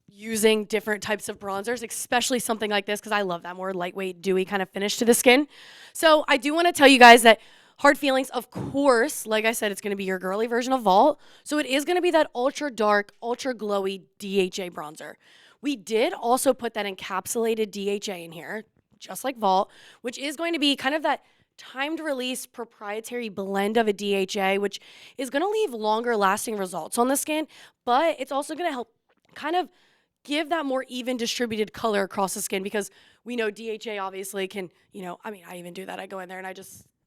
using different types of bronzers, especially something like this, because I love that more lightweight, dewy kind of finish to the skin. So I do want to tell you guys that Hard Feelings, of course, like I said, it's going to be your girly version of Vault. So it is going to be that ultra dark, ultra glowy DHA bronzer. We did also put that encapsulated DHA in here, just like Vault, which is going to be kind of that timed release proprietary blend of a DHA, which is going to leave longer lasting results on the skin, but it's also going to help kind of give that more even distributed color across the skin, because we know DHA obviously can, I even do that. I go in there and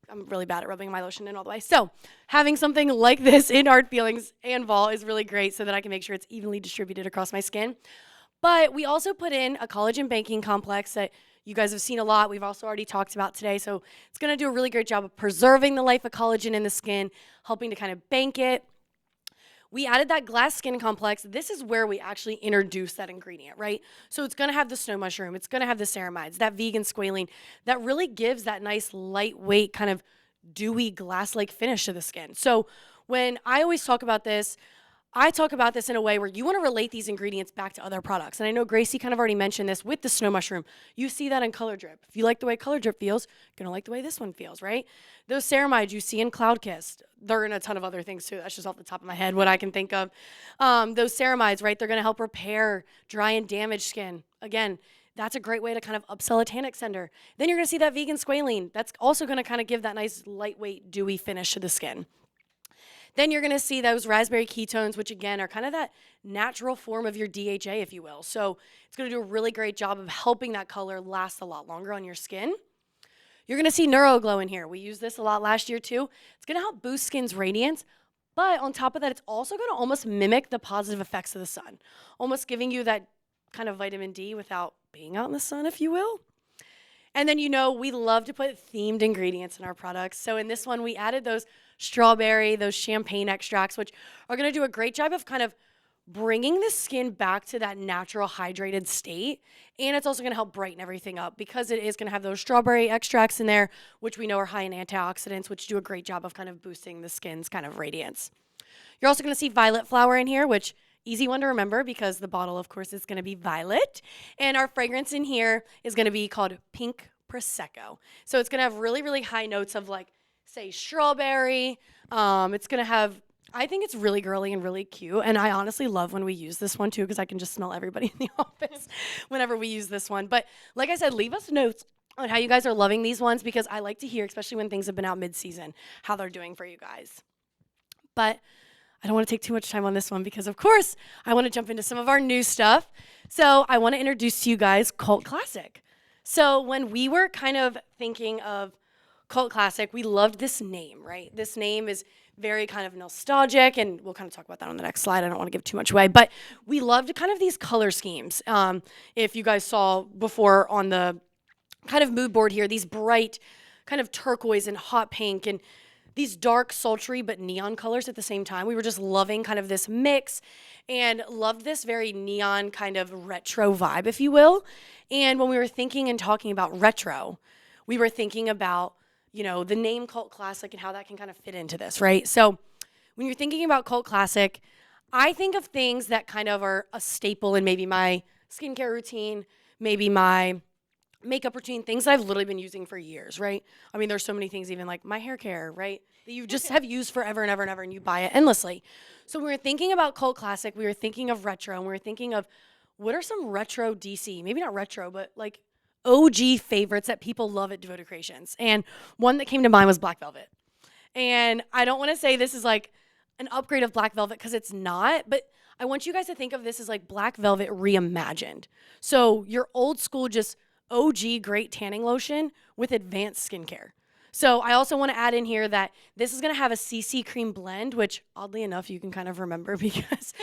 I'm really bad at rubbing my lotion in all the way. So having something like this in Hard Feelings and Vault is really great so that I can make sure it's evenly distributed across my skin. But we also put in a collagen banking complex that you guys have seen a lot. We've also already talked about today. So it's going to do a really great job of preserving the life of collagen in the skin, helping to kind of bank it. We added that glass skin complex. This is where we actually introduce that ingredient, right? So it's going to have the snow mushroom. It's going to have the ceramides, that vegan squalene that really gives that nice lightweight kind of dewy glass-like finish to the skin. So when I always talk about this, I talk about this in a way where you want to relate these ingredients back to other products. And I know Gracie kind of already mentioned this with the snow mushroom. You see that in Color Drip. If you like the way Color Drip feels, you're going to like the way this one feels, right? Those ceramides you see in Cloud Kiss, they're in a ton of other things too. That's just off the top of my head what I can think of. Those ceramides, right? They're going to help repair dry and damaged skin. Again, that's a great way to kind of upsell a tan extender. Then you're going to see that vegan squalene. That's also going to kind of give that nice lightweight, dewy finish to the skin. Then you're going to see those raspberry ketones, which again are kind of that natural form of your DHA, if you will. So it's going to do a really great job of helping that color last a lot longer on your skin. You're going to see NeuroGlow in here. We used this a lot last year too. It's going to help boost skin's radiance. But on top of that, it's also going to almost mimic the positive effects of the sun, almost giving you that kind of vitamin D without being out in the sun, if you will. And then, we love to put themed ingredients in our products. So in this one, we added those strawberry, those champagne extracts, which are going to do a great job of kind of bringing the skin back to that natural hydrated state. And it's also going to help brighten everything up because it is going to have those strawberry extracts in there, which we know are high in antioxidants, which do a great job of kind of boosting the skin's kind of radiance. You're also going to see violet flower in here, which easy one to remember because the bottle, of course, is going to be violet. And our fragrance in here is going to be called Pink Prosecco. So it's going to have really, really high notes of say strawberry. It's going to have, I think it's really girly and really cute. And I honestly love when we use this one too because I can just smell everybody in the office whenever we use this one. But like I said, leave us notes on how you guys are loving these ones because I like to hear, especially when things have been out mid-season, how they're doing for you guys. But I don't want to take too much time on this one because, of course, I want to jump into some of our new stuff. So I want to introduce to you guys Cult Classic. So when we were kind of thinking of Cult Classic, we loved this name, right? This name is very kind of nostalgic, and we'll kind of talk about that on the next slide. I don't want to give too much away, but we loved kind of these color schemes. If you guys saw before on the kind of mood board here, these bright kind of turquoise and hot pink and these dark, sultry, but neon colors at the same time. We were just loving kind of this mix and loved this very neon kind of retro vibe, if you will. And when we were thinking and talking about retro, we were thinking about, the name Cult Classic and how that can kind of fit into this, right? So when you're thinking about Cult Classic, I think of things that kind of are a staple in maybe my skincare routine, maybe my makeup routine, things that I've literally been using for years, right? I mean, there's so many things, even like my hair care, right? That you just have used forever and ever and ever, and you buy it endlessly. So we were thinking about Cult Classic, we were thinking of retro, and we were thinking of what are some retro DC, maybe not retro, but like OG favorites that people love at Devoted Creations. And one that came to mind was Black Velvet. And I don't want to say this is like an upgrade of Black Velvet because it's not, but I want you guys to think of this as like Black Velvet reimagined. So your old school, just OG great tanning lotion with advanced skincare. So I also want to add in here that this is going to have a CC cream blend, which oddly enough you can kind of remember because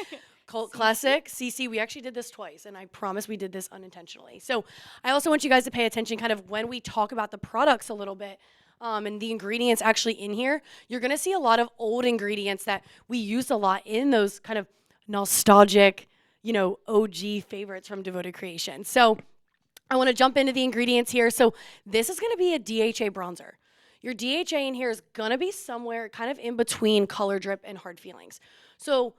Cult Classic, CC, we actually did this twice, and I promise we did this unintentionally. So I also want you guys to pay attention kind of when we talk about the products a little bit and the ingredients actually in here. You're going to see a lot of old ingredients that we use a lot in those kind of nostalgic, OG favorites from Devoted Creation. So I want to jump into the ingredients here. So this is going to be a DHA bronzer. Your DHA in here is going to be somewhere kind of in between Color Drip and Hard Feelings. So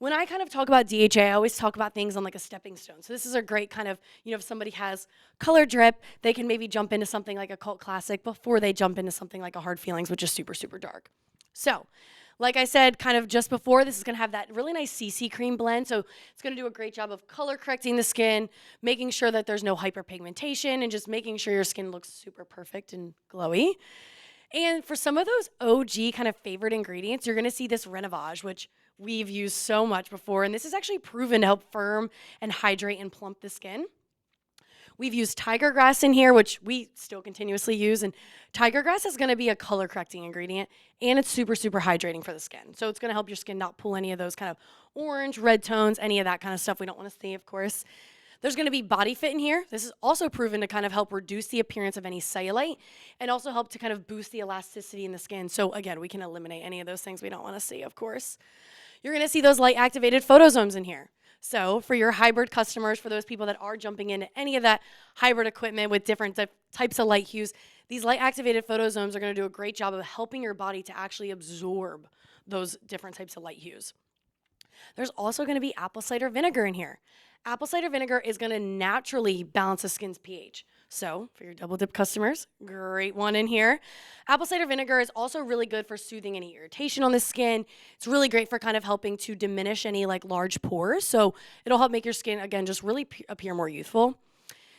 when I kind of talk about DHA, I always talk about things on like a stepping stone. So this is a great kind of, if somebody has Color Drip, they can maybe jump into something like a Cult Classic before they jump into something like a Hard Feelings, which is super, super dark. So like I said, kind of just before, this is going to have that really nice CC cream blend. So it's going to do a great job of color correcting the skin, making sure that there's no hyperpigmentation, and just making sure your skin looks super perfect and glowy. And for some of those OG kind of favorite ingredients, you're going to see this Renovage, which we've used so much before. And this is actually proven to help firm and hydrate and plump the skin. We've used tiger grass in here, which we still continuously use. And tiger grass is going to be a color correcting ingredient, and it's super, super hydrating for the skin. So it's going to help your skin not pull any of those kind of orange, red tones, any of that kind of stuff we don't want to see, of course. There's going to be Body Fit in here. This is also proven to kind of help reduce the appearance of any cellulite and also help to kind of boost the elasticity in the skin. So again, we can eliminate any of those things we don't want to see, of course. You're going to see those light activated photosomes in here. So for your hybrid customers, for those people that are jumping into any of that hybrid equipment with different types of light hues, these light activated photosomes are going to do a great job of helping your body to actually absorb those different types of light hues. There's also going to be apple cider vinegar in here. Apple cider vinegar is going to naturally balance the skin's pH. So, for your double dip customers, great one in here. Apple cider vinegar is also really good for soothing any irritation on the skin. It's really great for kind of helping to diminish any like large pores. So, it'll help make your skin, again, just really appear more youthful.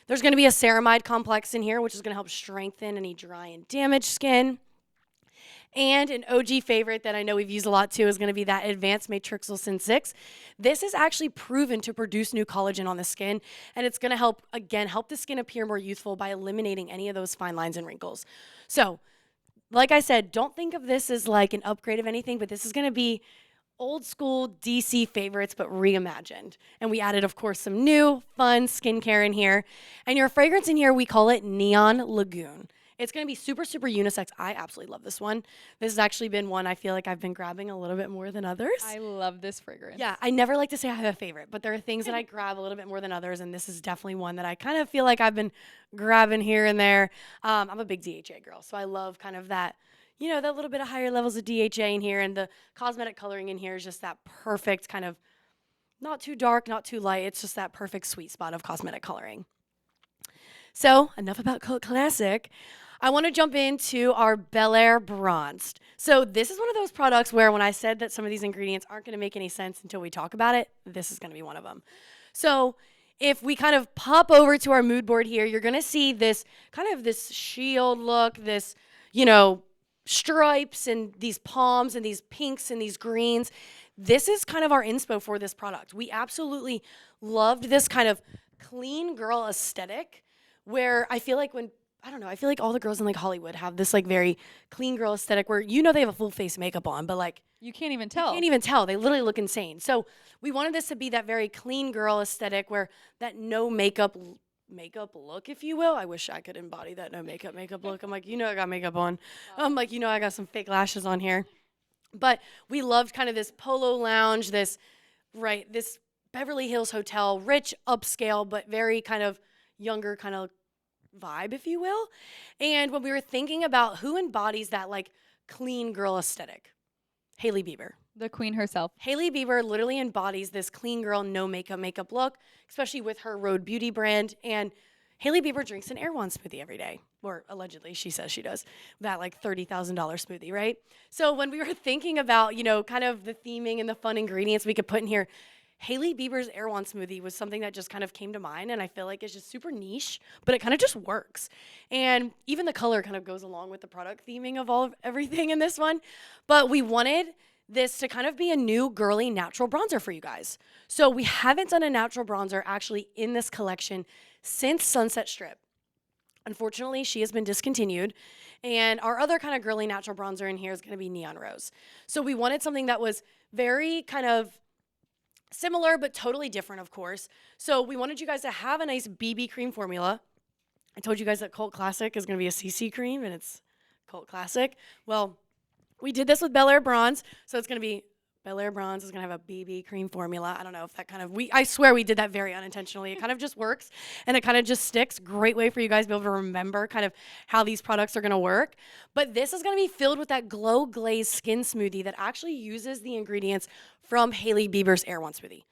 There's going to be a ceramide complex in here, which is going to help strengthen any dry and damaged skin. And an OG favorite that I know we've used a lot too is going to be that Advanced Matrixyl Sin 6. This is actually proven to produce new collagen on the skin, and it's going to help, again, help the skin appear more youthful by eliminating any of those fine lines and wrinkles. So, like I said, don't think of this as like an upgrade of anything, but this is going to be old school DC favorites, but reimagined. And we added, of course, some new fun skincare in here. And your fragrance in here, we call it Neon Lagoon. It's going to be super, super unisex. I absolutely love this one. This has actually been one I feel like I've been grabbing a little bit more than others. I love this fragrance. Yeah, I never like to say I have a favorite, but there are things that I grab a little bit more than others, and this is definitely one that I kind of feel like I've been grabbing here and there. I'm a big DHA girl, so I love kind of that, you know, that little bit of higher levels of DHA in here, and the cosmetic coloring in here is just that perfect kind of, not too dark, not too light. It's just that perfect sweet spot of cosmetic coloring. So, enough about Cult Classic. I want to jump into our Belaire Bronzed. So this is one of those products where when I said that some of these ingredients aren't going to make any sense until we talk about it, this is going to be one of them. So if we kind of pop over to our mood board here, you're going to see this kind of this shield look, this, you know, stripes and these palms and these pinks and these greens. This is kind of our inspo for this product. We absolutely loved this kind of clean girl aesthetic where I feel like I feel like all the girls in like Hollywood have this like very clean girl aesthetic where you know they have a full face makeup on, but like you can't even tell. You can't even tell. They literally look insane. So we wanted this to be that very clean girl aesthetic where that no makeup look, if you will. I wish I could embody that no makeup look. I'm like, you know, I got makeup on. I'm like, you know, I got some fake lashes on here. But we loved kind of this polo lounge, this Beverly Hills hotel, rich upscale, but very kind of younger kind of vibe, if you will. And when we were thinking about who embodies that like clean girl aesthetic, Hailey Bieber. The queen herself. Hailey Bieber literally embodies this clean girl, no makeup look, especially with her Rhode Beauty brand. And Hailey Bieber drinks an Erewhon smoothie every day, or allegedly she says she does, that like $30,000 smoothie, right? So when we were thinking about, you know, kind of the theming and the fun ingredients we could put in here, Hailey Bieber's Erewhon smoothie was something that just kind of came to mind, and I feel like it's just super niche, but it kind of just works. And even the color kind of goes along with the product theming of everything in this one. But we wanted this to kind of be a new girly natural bronzer for you guys. So we haven't done a natural bronzer actually in this collection since Sunset Strip. Unfortunately, she has been discontinued. And our other kind of girly natural bronzer in here is going to be Neon Rose. So we wanted something that was very kind of similar, but totally different, of course. So we wanted you guys to have a nice BB cream formula. I told you guys that Cult Classic is going to be a CC cream, and it's Cult Classic. Well, we did this with Belaire Bronze, so it's going to be Belaire Bronze is going to have a BB cream formula. I don't know if that kind of, I swear we did that very unintentionally. It kind of just works, and it kind of just sticks. Great way for you guys to be able to remember kind of how these products are going to work. But this is going to be filled with that Glow Glaze Skin Smoothie that actually uses the ingredients from Hailey Bieber's Erewhon smoothie.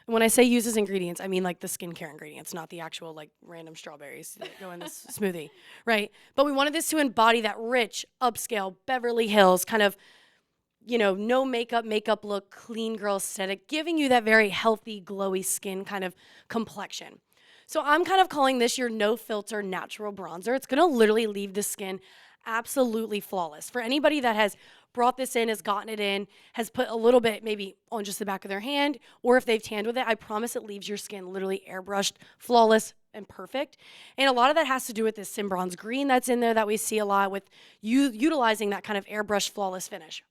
And when I say uses ingredients, I mean like the skincare ingredients, not the actual like random strawberries that go in this smoothie, right? But we wanted this to embody that rich, upscale, Beverly Hills kind of, you know, no makeup look, clean girl aesthetic, giving you that very healthy, glowy skin kind of complexion. So I'm kind of calling this your no filter natural bronzer. It's going to literally leave the skin absolutely flawless. For anybody that has brought this in, has gotten it in, has put a little bit maybe on just the back of their hand, or if they've tanned with it, I promise it leaves your skin literally airbrushed, flawless, and perfect. And a lot of that has to do with this Sim Bronze Green that's in there that we see a lot with utilizing that kind of airbrushed, flawless finish.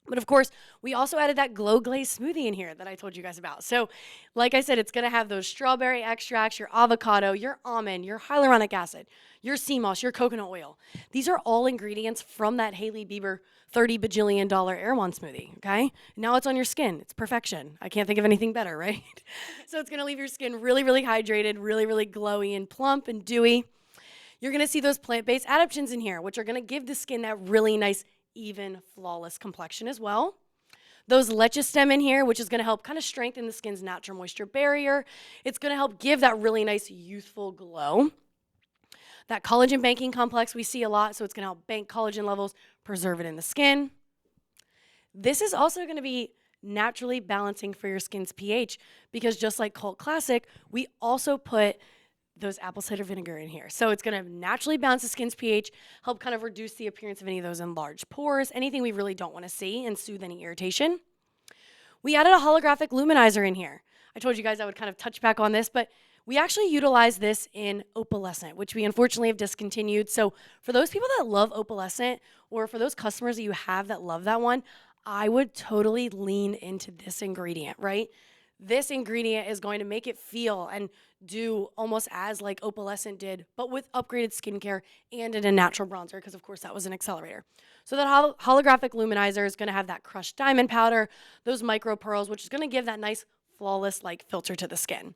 But of course, we also added that Glow Glaze smoothie in here that I told you guys about. So like I said, it's going to have those strawberry extracts, your avocado, your almond, your hyaluronic acid, your sea moss, your coconut oil. These are all ingredients from that Hailey Bieber $30 bajillion Erewhon smoothie, okay? Now it's on your skin. It's perfection. I can't think of anything better, right? So it's going to leave your skin really, really hydrated, really, really glowy and plump and dewy. You're going to see those plant-based adaptogens in here, which are going to give the skin that really nice, even, flawless complexion as well. those leche stem in here, which is going to help kind of strengthen the skin's natural moisture barrier. It's going to help give that really nice youthful glow. That collagen banking complex we see a lot, so it's going to help bank collagen levels, preserve it in the skin. This is also going to be naturally balancing for your skin's pH, because just like Cult Classic, we also put those apple cider vinegar in here. So it's going to naturally balance the skin's pH, help kind of reduce the appearance of any of those enlarged pores, anything we really don't want to see, and soothe any irritation. We added a holographic luminizer in here. I told you guys I would kind of touch back on this, but we actually utilize this in Opalescent, which we unfortunately have discontinued. So for those people that love Opalescent, or for those customers that you have that love that one, I would totally lean into this ingredient, right? This ingredient is going to make it feel and do almost as like Opalescent did, but with upgraded skincare and in a natural bronzer, because of course that was an accelerator. So that holographic luminizer is going to have that crushed diamond powder, those micro pearls, which is going to give that nice flawless like filter to the skin.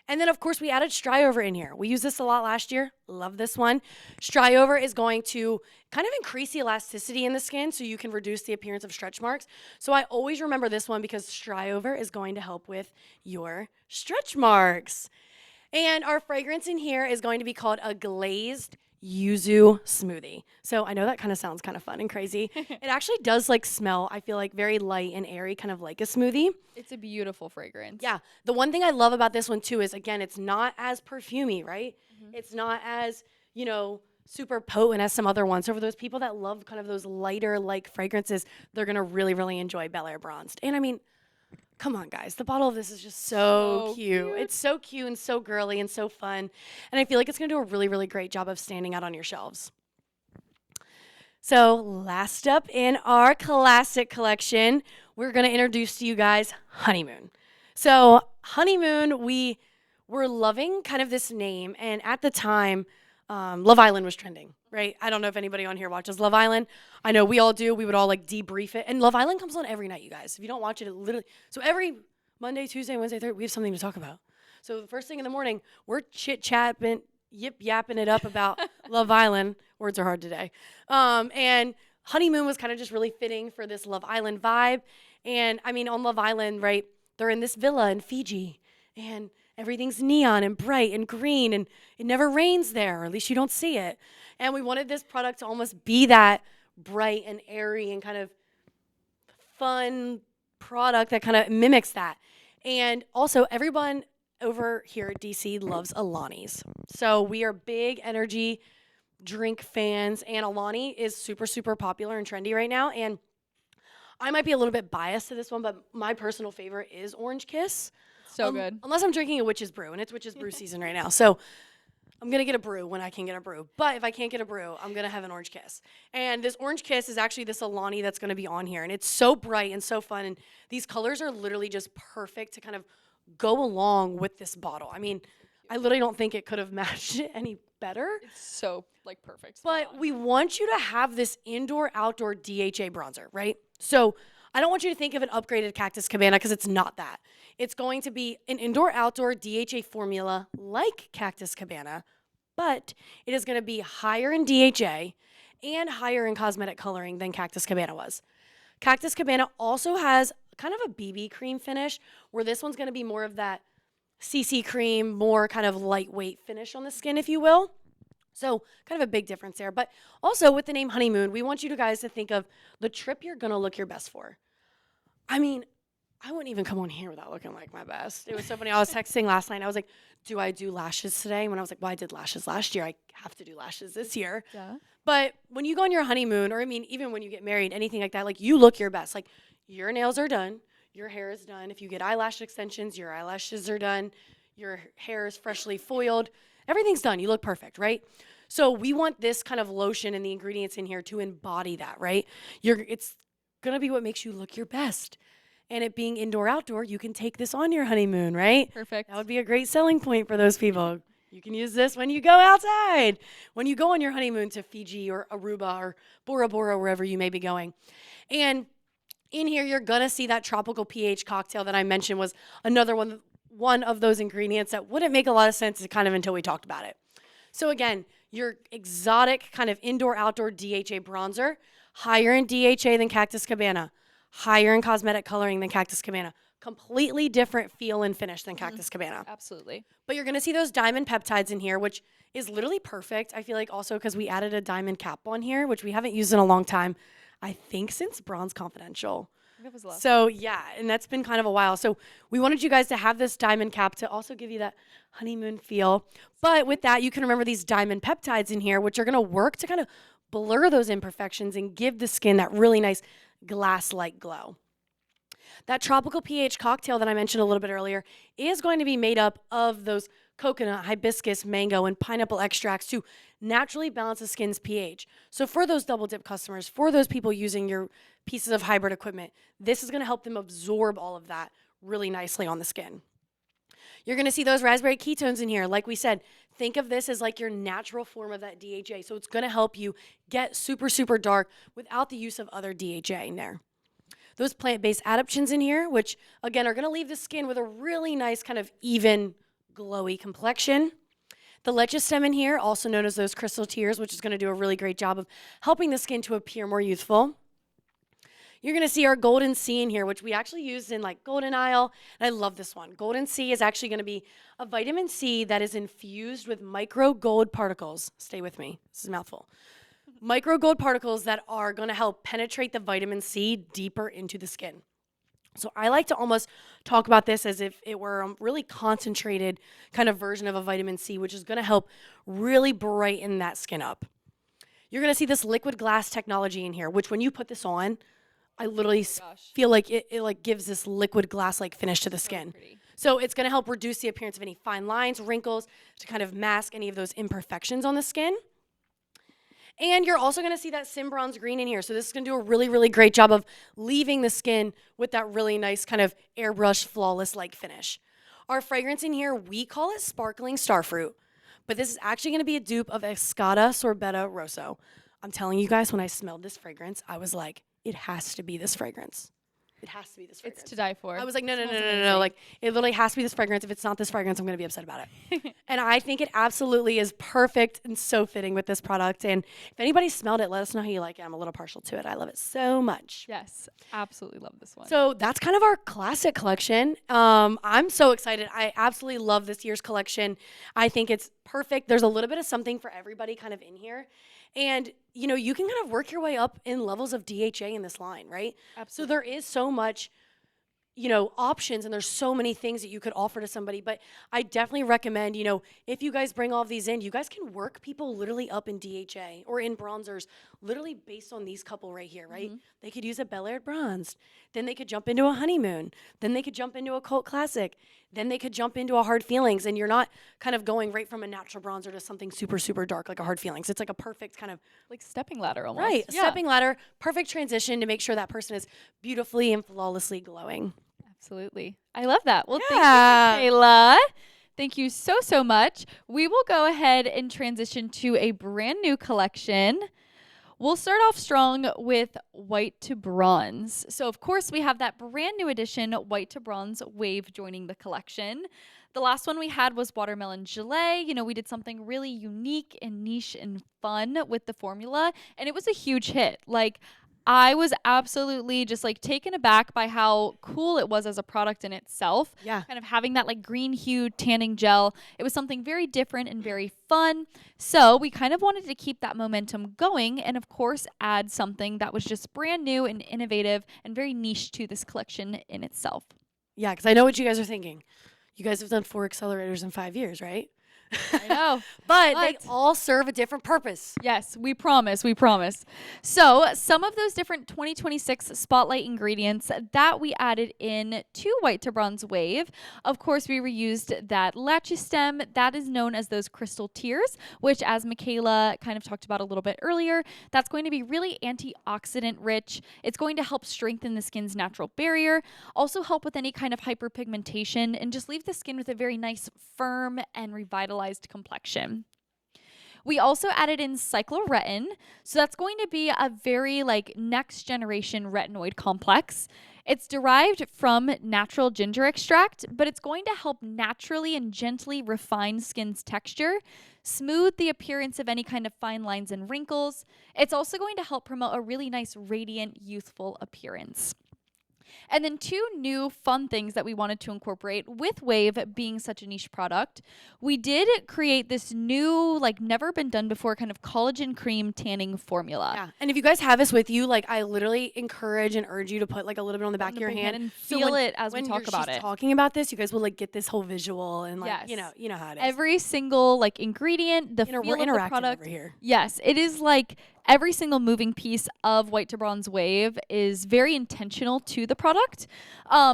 And then, of course, we added Stryover in here. We used this a lot last year. Love this one. Stryover is going to kind of increase the elasticity in the skin so you can reduce the appearance of stretch marks. So I always remember this one because Stryover is going to help with your stretch marks. And our fragrance in here is going to be called a glazed yuzu smoothie. So I know that kind of sounds kind of fun and crazy. It actually does like smell, I feel like, very light and airy, kind of like a smoothie. It's a beautiful fragrance. Yeah. The one thing I love about this one too is, again, it's not as perfumey, right? It's not as, super potent as some other ones. So for those people that love kind of those lighter like fragrances, they're going to really, really enjoy Bel Air Bronzed. And I mean, come on, guys. The bottle of this is just so cute. It's so cute and so girly and so fun. And I feel like it's going to do a really, really great job of standing out on your shelves. So last up in our classic collection, we're going to introduce to you guys Honeymoon. So Honeymoon, we were loving kind of this name. And at the time, Love Island was trending, right? I don't know if anybody on here watches Love Island. I know we all do. We would all like debrief it. And Love Island comes on every night, you guys. If you don't watch it, it literally. So every Monday, Tuesday, Wednesday, Thursday, we have something to talk about. So the first thing in the morning, we're chit-chatting, yip-yapping it up about Love Island. Words are hard today. And Honeymoon was kind of just really fitting for this Love Island vibe. And I mean, on Love Island, right, they're in this villa in Fiji. And everything's neon and bright and green, and it never rains there, or at least you don't see it. And we wanted this product to almost be that bright and airy and kind of fun product that kind of mimics that. And also, everyone over here at DC loves Alani's. So we are big energy drink fans, and Alani is super, super popular and trendy right now. And I might be a little bit biased to this one, but my personal favorite is Orange Kiss. So good. Unless I'm drinking a Witch's Brew, and it's Witch's Brew season right now. So I'm going to get a brew when I can get a brew. But if I can't get a brew, I'm going to have an Orange Kiss. And this Orange Kiss is actually this Alani that's going to be on here. And it's so bright and so fun. And these colors are literally just perfect to kind of go along with this bottle. I mean, I literally don't think it could have matched it any better. It's so, perfect. But we want you to have this indoor-outdoor DHA bronzer, right? So I don't want you to think of an upgraded Cactus Cabana because it's not that. It's going to be an indoor-outdoor DHA formula like Cactus Cabana, but it is going to be higher in DHA and higher in cosmetic coloring than Cactus Cabana was. Cactus Cabana also has kind of a BB cream finish, where this one's going to be more of that CC cream, more kind of lightweight finish on the skin, if you will. So kind of a big difference there. But also with the name Honeymoon, we want you guys to think of the trip you're going to look your best for. I mean, I wouldn't even come on here without looking like my best. It was so funny. I was texting last night. I was like, do I do lashes today? When I was like, well, I did lashes last year. I have to do lashes this year. Yeah. But when you go on your honeymoon, or I mean, even when you get married, anything like that, like you look your best. Like your nails are done. Your hair is done. If you get eyelash extensions, your eyelashes are done. Your hair is freshly foiled. Everything's done. You look perfect, right? So we want this kind of lotion and the ingredients in here to embody that, right? It's going to be what makes you look your best. And it being indoor-outdoor, you can take this on your honeymoon, right? Perfect. That would be a great selling point for those people. You can use this when you go outside, when you go on your honeymoon to Fiji or Aruba or Bora Bora, wherever you may be going. And in here, you're going to see that tropical pH cocktail that I mentioned was another one of those ingredients that wouldn't make a lot of sense kind of until we talked about it. So again, your exotic kind of indoor-outdoor DHA bronzer, higher in DHA than Cactus Cabana, higher in cosmetic coloring than Cactus Cabana. Completely different feel and finish than Cactus Cabana. Absolutely. But you're going to see those diamond peptides in here, which is literally perfect. I feel like also because we added a diamond cap on here, which we haven't used in a long time. I think since Bronze Confidential. It was love. So yeah, and that's been kind of a while. So we wanted you guys to have this diamond cap to also give you that honeymoon feel. But with that, you can remember these diamond peptides in here, which are going to work to kind of blur those imperfections and give the skin that really nice glass-like glow. That tropical pH cocktail that I mentioned a little bit earlier is going to be made up of those coconut, hibiscus, mango, and pineapple extracts to naturally balance the skin's pH. So for those double dip customers, for those people using your pieces of hybrid equipment, this is going to help them absorb all of that really nicely on the skin. You're going to see those raspberry ketones in here. Like we said, think of this as like your natural form of that DHA. So it's going to help you get super, super dark without the use of other DHA in there. Those plant-based adaptogens in here, which again are going to leave the skin with a really nice kind of even glowy complexion. The leche stem in here, also known as those crystal tears, which is going to do a really great job of helping the skin to appear more youthful. You're going to see our Golden Sea in here, which we actually used in like Golden Isle, and I love this one. Golden Sea is actually going to be a vitamin C that is infused with micro gold particles. Stay with me. This is a mouthful. Micro gold particles that are going to help penetrate the vitamin C deeper into the skin. So I like to almost talk about this as if it were a really concentrated kind of version of a vitamin C, which is going to help really brighten that skin up. You're going to see this liquid glass technology in here, which when you put this on, I literally feel like it like gives this liquid glass like finish to the skin. So it's going to help reduce the appearance of any fine lines, wrinkles, to kind of mask any of those imperfections on the skin. And you're also going to see that Sim Bronze Green in here. So this is going to do a really, really great job of leaving the skin with that really nice kind of airbrush, flawless-like finish. Our fragrance in here, we call it Sparkling Starfruit. But this is actually going to be a dupe of Escada Sorbetta Rosso. I'm telling you guys, when I smelled this fragrance, I was like, it has to be this fragrance. It has to be this fragrance. It's to die for. I was like, no. Like, it literally has to be this fragrance. If it's not this fragrance, I'm going to be upset about it. And I think it absolutely is perfect and so fitting with this product. And if anybody smelled it, let us know how you like it. I'm a little partial to it. I love it so much. Yes, absolutely love this one. So that's kind of our classic collection. I'm so excited. I absolutely love this year's collection. I think it's perfect. There's a little bit of something for everybody kind of in here. And, you know, you can kind of work your way up in levels of DHA in this line, right? Absolutely. So there is so much, you know, options, and there's so many things that you could offer to somebody. But I definitely recommend, you know, if you guys bring all of these in, you guys can work people literally up in DHA or in bronzers, literally based on these couple right here, right? Mm-hmm. They could use a Bel Air bronzed. Then they could jump into a honeymoon. Then they could jump into a cult classic. Then they could jump into a hard feelings. And you're not kind of going right from a natural bronzer to something super, super dark like a hard feelings. It's like a perfect kind of like stepping ladder almost. Right. Yeah. Stepping ladder, perfect transition to make sure that person is beautifully and flawlessly glowing. Absolutely. I love that. Well, thank you, Kayla. Thank you so, so much. We will go ahead and transition to a brand new collection. We'll start off strong with white to bronze. So, of course, we have that brand new edition, white to bronze wave joining the collection. The last one we had was watermelon gelée. You know, we did something really unique and niche and fun with the formula, and it was a huge hit. Like, I was absolutely just like taken aback by how cool it was as a product in itself. Yeah. Kind of having that like green hued tanning gel. It was something very different and very fun. So we kind of wanted to keep that momentum going and of course add something that was just brand new and innovative and very niche to this collection in itself. Yeah, because I know what you guys are thinking. You guys have done 4 accelerators in 5 years, right? I know. but they all serve a different purpose. Yes, we promise. We promise. So some of those different 2026 spotlight ingredients that we added in to white to bronze wave. Of course, we reused that leche stem. That is known as those crystal tears, which as Michaela kind of talked about a little bit earlier, that's going to be really antioxidant rich. It's going to help strengthen the skin's natural barrier, also help with any kind of hyperpigmentation, and just leave the skin with a very nice, firm, and revitalized complexion. We also added in cycloretin. So that's going to be a very like next generation retinoid complex. It's derived from natural ginger extract, but it's going to help naturally and gently refine skin's texture, smooth the appearance of any kind of fine lines and wrinkles. It's also going to help promote a really nice, radiant, youthful appearance. And then two new fun things that we wanted to incorporate with Wave being such a niche product. We did create this new, like never been done before, kind of collagen cream tanning formula. Yeah. And if you guys have this with you, like I literally encourage and urge you to put like a little bit on the back of your hand and so feel when- it as we when talk about she's it. talking about this, you guys will like get this whole visual and like Yes. you know how it is. Every single like ingredient, the We're feel of the interactive product. over here. Yes, it is like every single moving piece of White to Bronze Wave is very intentional to the product.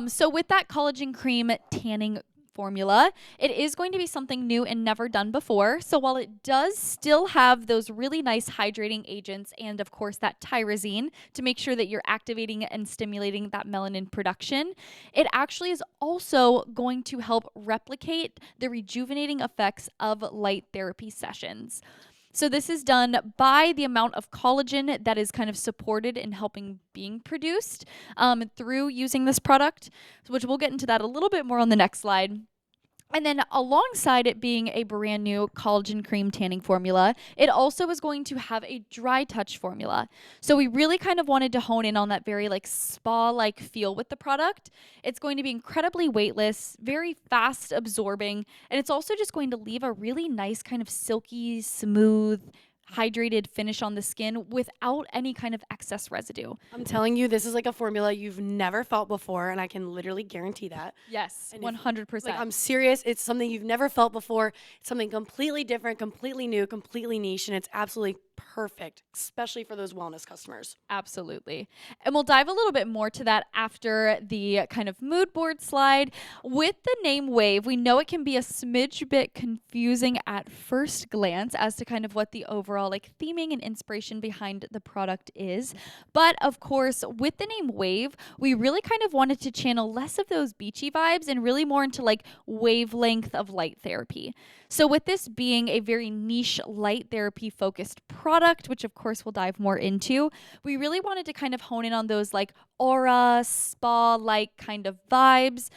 So with that collagen cream tanning formula, it is going to be something new and never done before. So while it does still have those really nice hydrating agents and of course that tyrosine to make sure that you're activating and stimulating that melanin production, it actually is also going to help replicate the rejuvenating effects of light therapy sessions. So this is done by the amount of collagen that is kind of supported in helping being produced through using this product, which we'll get into that a little bit more on the next slide. And then alongside it being a brand new collagen cream tanning formula, it also is going to have a dry touch formula. So we really kind of wanted to hone in on that very like spa-like feel with the product. It's going to be incredibly weightless, very fast absorbing, and it's also just going to leave a really nice kind of silky, smooth, hydrated finish on the skin without any kind of excess residue. I'm telling you, this is like a formula you've never felt before, and I can literally guarantee that. Yes, And if- 100%. Like I'm serious. It's something you've never felt before. It's something completely different, completely new, completely niche, and it's absolutely perfect, especially for those wellness customers. Absolutely. And we'll dive a little bit more to that after the kind of mood board slide. With the name Wave, we know it can be a smidge bit confusing at first glance as to kind of what the overall like theming and inspiration behind the product is. But of course, with the name Wave, we really kind of wanted to channel less of those beachy vibes and really more into like wavelength of light therapy. So with this being a very niche light therapy focused product, which of course we'll dive more into, we really wanted to kind of hone in on those like aura, spa-like kind of vibes,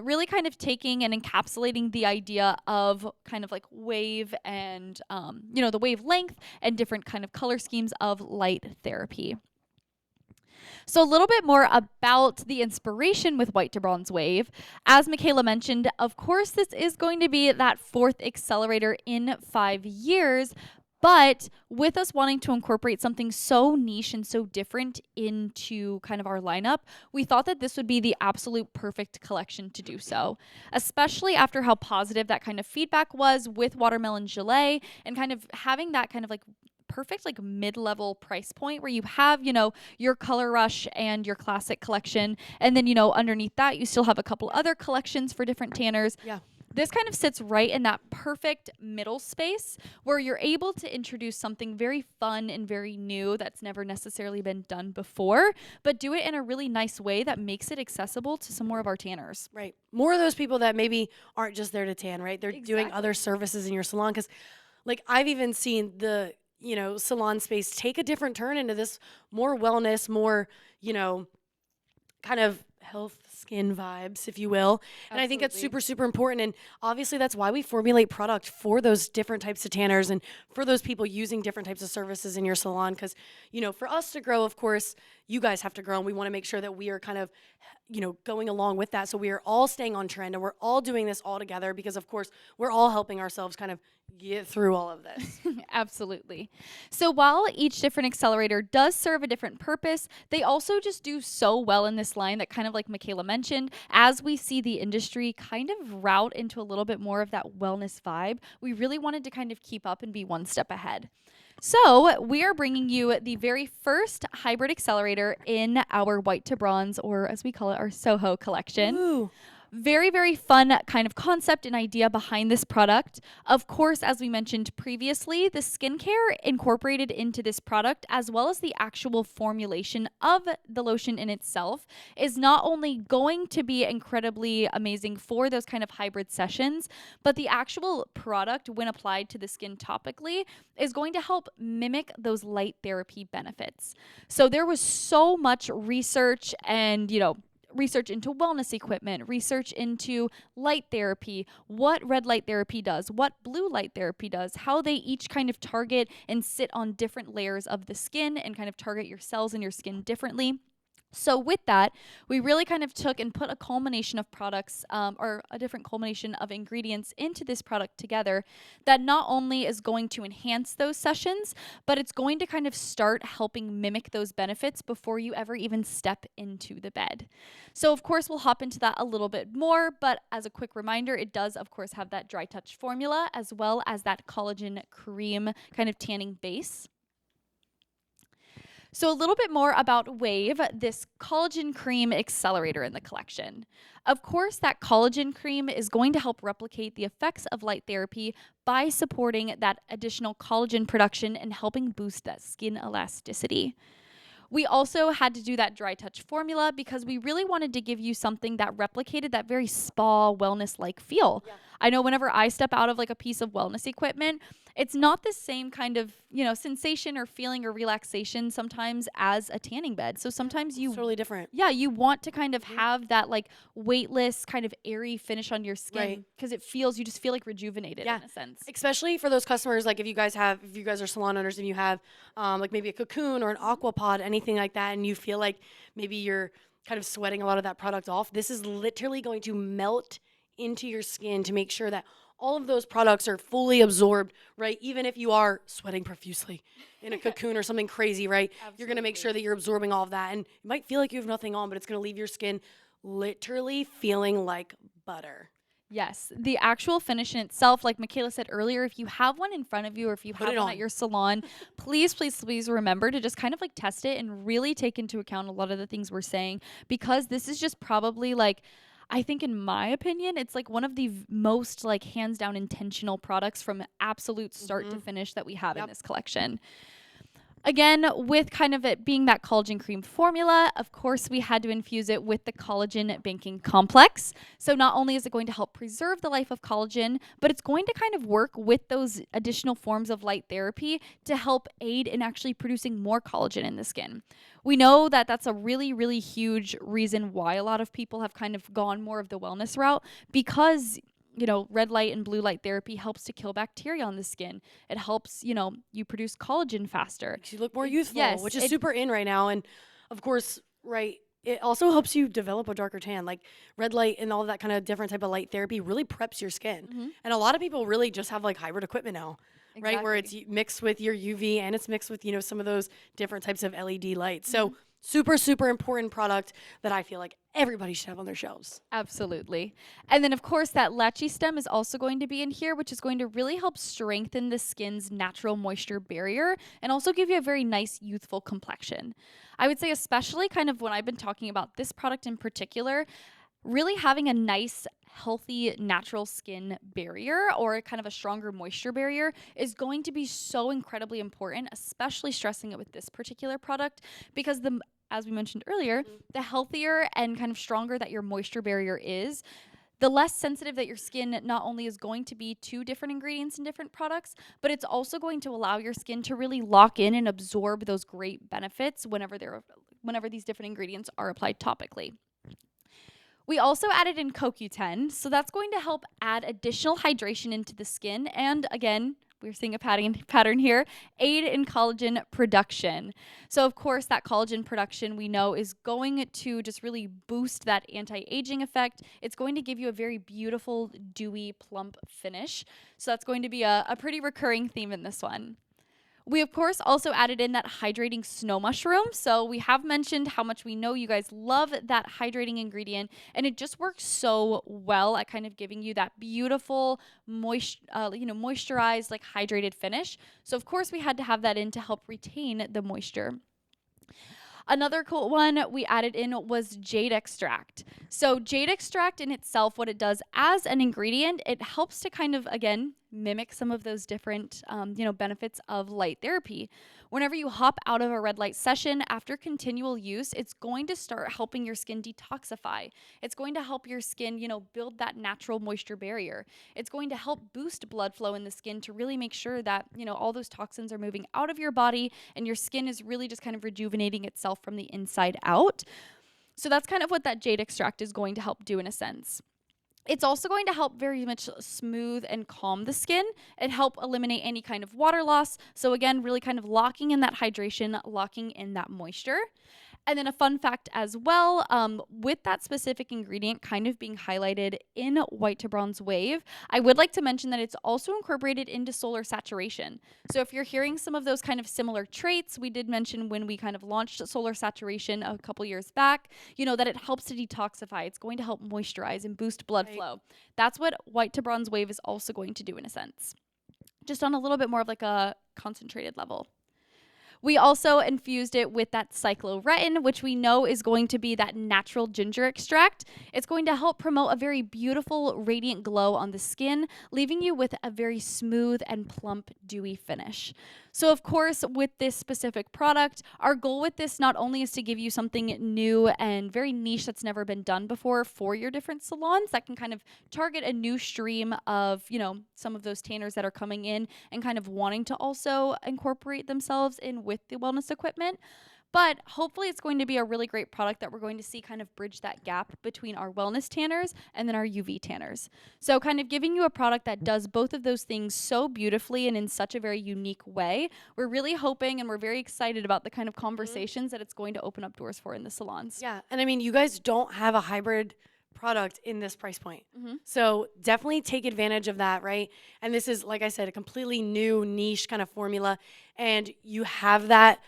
really kind of taking and encapsulating the idea of kind of like wave and, the wavelength and different kind of color schemes of light therapy. So a little bit more about the inspiration with White to Bronze Wave. As Michaela mentioned, of course, this is going to be that fourth accelerator in 5 years, but with us wanting to incorporate something so niche and so different into kind of our lineup, we thought that this would be the absolute perfect collection to do so, especially after how positive that kind of feedback was with Watermelon Gelée and kind of having that kind of like perfect like mid-level price point where you have, your Color Rush and your classic collection. And then, underneath that, you still have a couple other collections for different tanners. Yeah. This kind of sits right in that perfect middle space where you're able to introduce something very fun and very new that's never necessarily been done before, but do it in a really nice way that makes it accessible to some more of our tanners. Right. More of those people that maybe aren't just there to tan, right? They're doing Exactly. other services in your salon. Because, like, I've even seen the, salon space take a different turn into this more wellness, more, kind of health skin vibes, if you will. And I think that's Absolutely. super, super important. And obviously that's why we formulate product for those different types of tanners and for those people using different types of services in your salon. Because, for us to grow, of course, you guys have to grow, and we want to make sure that we are kind of, going along with that. So we are all staying on trend and we're all doing this all together because, of course, we're all helping ourselves kind of get through all of this. Absolutely. So while each different accelerator does serve a different purpose, they also just do so well in this line that kind of like Michaela mentioned, as we see the industry kind of route into a little bit more of that wellness vibe, we really wanted to kind of keep up and be one step ahead. So we are bringing you the very first hybrid accelerator in our White to Bronze, or as we call it, our Soho collection. Ooh. Very, very fun kind of concept and idea behind this product. Of course, as we mentioned previously, the skincare incorporated into this product, as well as the actual formulation of the lotion in itself, is not only going to be incredibly amazing for those kind of hybrid sessions, but the actual product, when applied to the skin topically, is going to help mimic those light therapy benefits. So there was so much research and, research into wellness equipment, research into light therapy, what red light therapy does, what blue light therapy does, how they each kind of target and sit on different layers of the skin and kind of target your cells in your skin differently. So with that, we really kind of took and put a culmination of products or a different culmination of ingredients into this product together that not only is going to enhance those sessions, but it's going to kind of start helping mimic those benefits before you ever even step into the bed. So of course, we'll hop into that a little bit more, but as a quick reminder, it does of course have that dry touch formula as well as that collagen cream kind of tanning base. So, a little bit more about Wave, this collagen cream accelerator in the collection. Of course, that collagen cream is going to help replicate the effects of light therapy by supporting that additional collagen production and helping boost that skin elasticity. We also had to do that dry touch formula because we really wanted to give you something that replicated that very spa wellness like feel. Yeah. I know whenever I step out of like a piece of wellness equipment, it's not the same kind of, sensation or feeling or relaxation sometimes as a tanning bed. So sometimes It's totally different. yeah, you want to kind of have that like weightless kind of airy finish on your skin Right. because you just feel like rejuvenated Yeah. in a sense. Especially for those customers, like if you guys are salon owners and you have like maybe a cocoon or an aqua pod, anything like that, and you feel like maybe you're kind of sweating a lot of that product off, this is literally going to melt into your skin to make sure that all of those products are fully absorbed, right? Even if you are sweating profusely in a cocoon or something crazy, right? You're going to make sure that you're absorbing all of that. And it might feel like you have nothing on, but it's going to leave your skin literally feeling like butter. Yes, the actual finish in itself, like Michaela said earlier, if you have one in front of you or if you Put have it one on. at your salon, please remember to just kind of like test it and really take into account a lot of the things we're saying because this is just probably like I think in my opinion, it's like one of the most like hands down intentional products from absolute start to finish that we have in Yep. this collection. Again, with kind of it being that collagen cream formula, of course, we had to infuse it with the collagen banking complex. So, not only is it going to help preserve the life of collagen, but it's going to kind of work with those additional forms of light therapy to help aid in actually producing more collagen in the skin. We know that that's a really, really huge reason why a lot of people have kind of gone more of the wellness route because red light and blue light therapy helps to kill bacteria on the skin. It helps, you produce collagen faster. Makes you look more youthful, Yes, which is super in right now. And of course, right, it also helps you develop a darker tan. Like red light and all that kind of different type of light therapy really preps your skin. And a lot of people really just have like hybrid equipment now, right? Where it's mixed with your UV and it's mixed with, some of those different types of LED lights. So super, super important product that I feel like everybody should have on their shelves. Absolutely. And then, of course, that Leche stem is also going to be in here, which is going to really help strengthen the skin's natural moisture barrier and also give you a very nice, youthful complexion. I would say, especially kind of when I've been talking about this product in particular, really having a nice, healthy, natural skin barrier or kind of a stronger moisture barrier is going to be so incredibly important, especially stressing it with this particular product because as we mentioned earlier, the healthier and kind of stronger that your moisture barrier is, the less sensitive that your skin not only is going to be to different ingredients in different products, but it's also going to allow your skin to really lock in and absorb those great benefits whenever these different ingredients are applied topically. We also added in CoQ10, so that's going to help add additional hydration into the skin and again, we're seeing a pattern here, aid in collagen production. So of course that collagen production we know is going to just really boost that anti-aging effect. It's going to give you a very beautiful, dewy, plump finish. So that's going to be a pretty recurring theme in this one. We, of course, also added in that hydrating snow mushroom. So we have mentioned how much we know you guys love that hydrating ingredient, and it just works so well at kind of giving you that beautiful, moisturized, like hydrated finish. So, of course, we had to have that in to help retain the moisture. Another cool one we added in was jade extract. So jade extract in itself, what it does as an ingredient, it helps to kind of, again, mimic some of those different, benefits of light therapy. Whenever you hop out of a red light session after continual use, it's going to start helping your skin detoxify. It's going to help your skin, build that natural moisture barrier. It's going to help boost blood flow in the skin to really make sure that, all those toxins are moving out of your body and your skin is really just kind of rejuvenating itself from the inside out. So that's kind of what that jade extract is going to help do in a sense. It's also going to help very much smooth and calm the skin and help eliminate any kind of water loss. So again, really kind of locking in that hydration, locking in that moisture. And then a fun fact as well, with that specific ingredient kind of being highlighted in White to Bronze Wave, I would like to mention that it's also incorporated into solar saturation. So if you're hearing some of those kind of similar traits, we did mention when we kind of launched solar saturation a couple years back, that it helps to detoxify. It's going to help moisturize and boost blood flow. That's what White to Bronze Wave is also going to do in a sense, just on a little bit more of like a concentrated level. We also infused it with that cycloretin, which we know is going to be that natural ginger extract. It's going to help promote a very beautiful, radiant glow on the skin, leaving you with a very smooth and plump, dewy finish. So, of course, with this specific product, our goal with this not only is to give you something new and very niche that's never been done before for your different salons that can kind of target a new stream of, some of those tanners that are coming in and kind of wanting to also incorporate themselves in with the wellness equipment. But hopefully it's going to be a really great product that we're going to see kind of bridge that gap between our wellness tanners and then our UV tanners. So kind of giving you a product that does both of those things so beautifully and in such a very unique way. We're really hoping and we're very excited about the kind of conversations that it's going to open up doors for in the salons. Yeah. And I mean, you guys don't have a hybrid product in this price point. So definitely take advantage of that, right? And this is, like I said, a completely new niche kind of formula. And you have that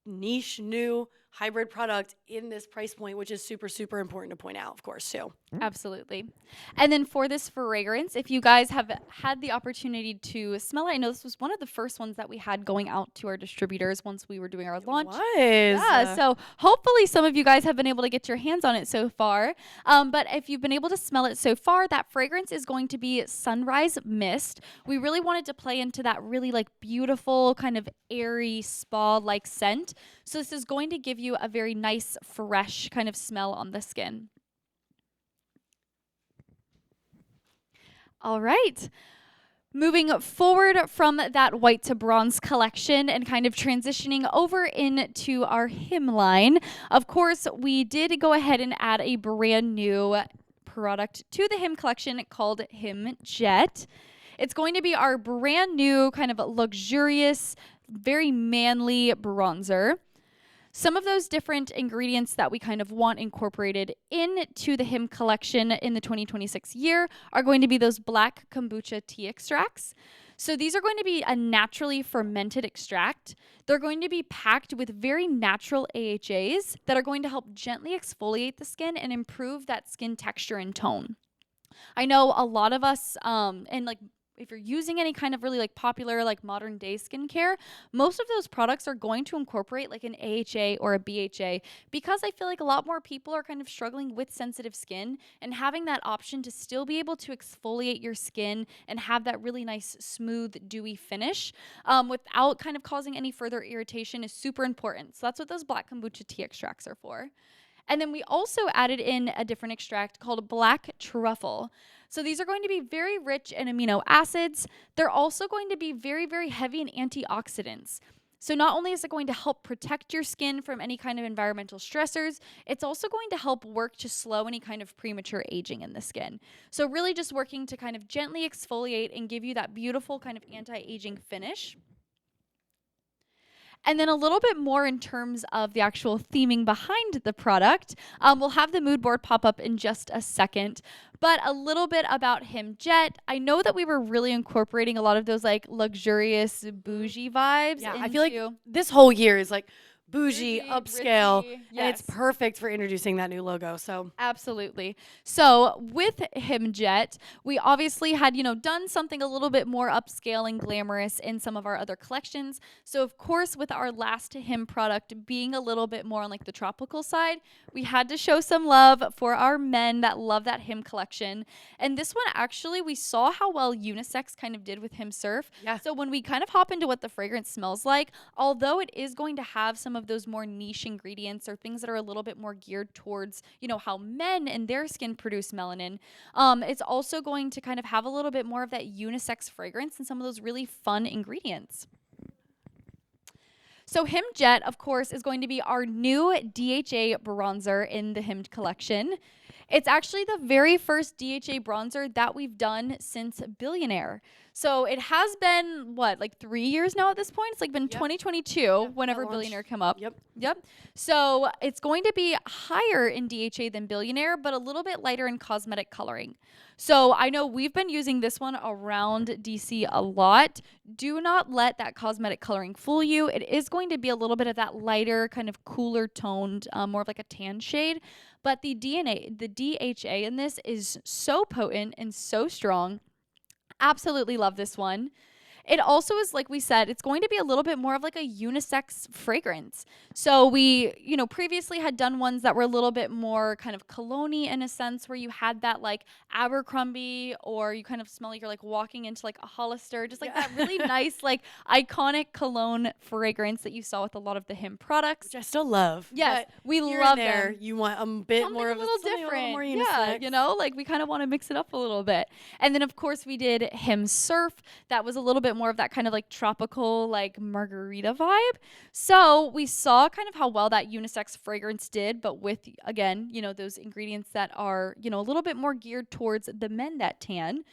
niche new hybrid product in this price point, which is super, super important to point out, of course, too. Absolutely. And then for this fragrance, if you guys have had the opportunity to smell it, I know this was one of the first ones that we had going out to our distributors once we were doing our launch. Yeah, so hopefully some of you guys have been able to get your hands on it so far. But if you've been able to smell it so far, that fragrance is going to be Sunrise Mist. We really wanted to play into that really like beautiful kind of airy spa-like scent. So this is going to give you a very nice, fresh kind of smell on the skin. All right. Moving forward from that white to bronze collection and kind of transitioning over into our Him line, of course, we did go ahead and add a brand new product to the Him collection called Him Jet. It's going to be our brand new kind of luxurious, very manly bronzer. Some of those different ingredients that we kind of want incorporated into the Him collection in the 2026 year are going to be those black kombucha tea extracts. So these are going to be a naturally fermented extract. They're going to be packed with very natural AHAs that are going to help gently exfoliate the skin and improve that skin texture and tone. I know a lot of us, and like if you're using any kind of really like popular like modern day skincare, most of those products are going to incorporate like an AHA or a BHA because I feel like a lot more people are kind of struggling with sensitive skin, and having that option to still be able to exfoliate your skin and have that really nice smooth dewy finish without kind of causing any further irritation is super important. So that's what those black kombucha tea extracts are for. And then we also added in a different extract called black truffle. So these are going to be very rich in amino acids. They're also going to be very, very heavy in antioxidants. So not only is it going to help protect your skin from any kind of environmental stressors, it's also going to help work to slow any kind of premature aging in the skin. So really just working to kind of gently exfoliate and give you that beautiful kind of anti-aging finish. And then a little bit more in terms of the actual theming behind the product. We'll have the mood board pop up in just a second. But a little bit about Him Jet. I know that we were really incorporating a lot of those like luxurious bougie vibes. Yeah, I feel like this whole year is like bougie, upscale, ritzy, and it's perfect for introducing that new logo. So absolutely. So with Him Jet, we obviously had, done something a little bit more upscale and glamorous in some of our other collections. So of course, with our last Him product being a little bit more on like the tropical side, we had to show some love for our men that love that Him collection. And this one, actually, we saw how well unisex kind of did with Him Surf. Yeah. So when we kind of hop into what the fragrance smells like, although it is going to have some of those more niche ingredients or things that are a little bit more geared towards, how men and their skin produce melanin, it's also going to kind of have a little bit more of that unisex fragrance and some of those really fun ingredients. So Him Jet, of course, is going to be our new DHA bronzer in the Him collection. It's actually the very first DHA bronzer that we've done since Billionaire. So it has been, what, like 3 years now at this point? It's like been 2022 whenever launched. Billionaire came up. Yep. So it's going to be higher in DHA than Billionaire, but a little bit lighter in cosmetic coloring. So I know we've been using this one around DC a lot. Do not let that cosmetic coloring fool you. It is going to be a little bit of that lighter, kind of cooler toned, more of like a tan shade. But the DHA in this is so potent and so strong. Absolutely love this one. It also is, like we said, it's going to be a little bit more of like a unisex fragrance. So we, previously had done ones that were a little bit more kind of cologne-y in a sense, where you had that like Abercrombie, or you kind of smell like you're like walking into like a Hollister, just like that really nice, like iconic cologne fragrance that you saw with a lot of the Him products. Which I still love. Yes, but we here love and there, them. you want a bit Something more of a little something different. A little more Yeah, unisex. like we kind of want to mix it up a little bit. And then of course we did Him Surf. That was a little bit more of that kind of like tropical, like margarita vibe. So we saw kind of how well that unisex fragrance did, but with, again, those ingredients that are, a little bit more geared towards the men that tan.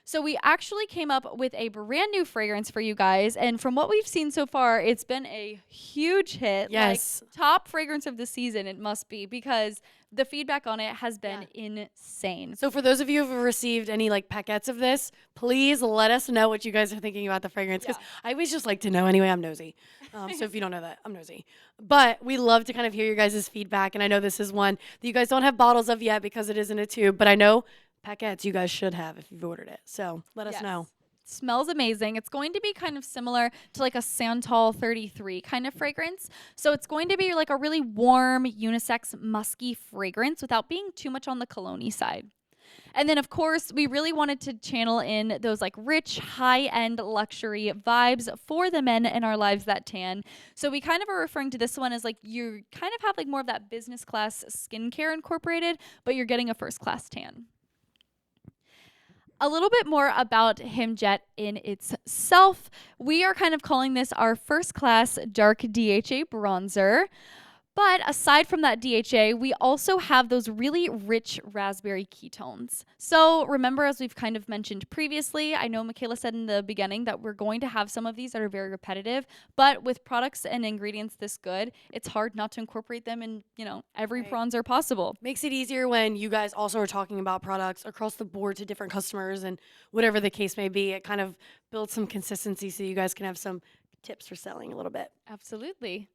So we actually came up with a brand new fragrance for you guys. And from what we've seen so far, it's been a huge hit. Yes. Like top fragrance of the season, it must be, because the feedback on it has been insane. So for those of you who have received any like packets of this, please let us know what you guys are thinking about the fragrance, because I always just like to know. Anyway, I'm nosy. So if you don't know that, I'm nosy. But we love to kind of hear your guys' feedback. And I know this is one that you guys don't have bottles of yet because it is in a tube. But I know packets you guys should have if you've ordered it. So let us know. Smells amazing. It's going to be kind of similar to like a Santal 33 kind of fragrance. So it's going to be like a really warm, unisex, musky fragrance without being too much on the cologne side. And then, of course, we really wanted to channel in those like rich, high-end luxury vibes for the men in our lives that tan. So we kind of are referring to this one as like you kind of have like more of that business class skincare incorporated, but you're getting a first class tan. A little bit more about Himjet in itself. We are kind of calling this our first class dark DHA bronzer. But aside from that DHA, we also have those really rich raspberry ketones. So remember, as we've kind of mentioned previously, I know Michaela said in the beginning that we're going to have some of these that are very repetitive, but with products and ingredients this good, it's hard not to incorporate them in, every bronzer possible. Makes it easier when you guys also are talking about products across the board to different customers and whatever the case may be. It kind of builds some consistency so you guys can have some tips for selling a little bit. Absolutely.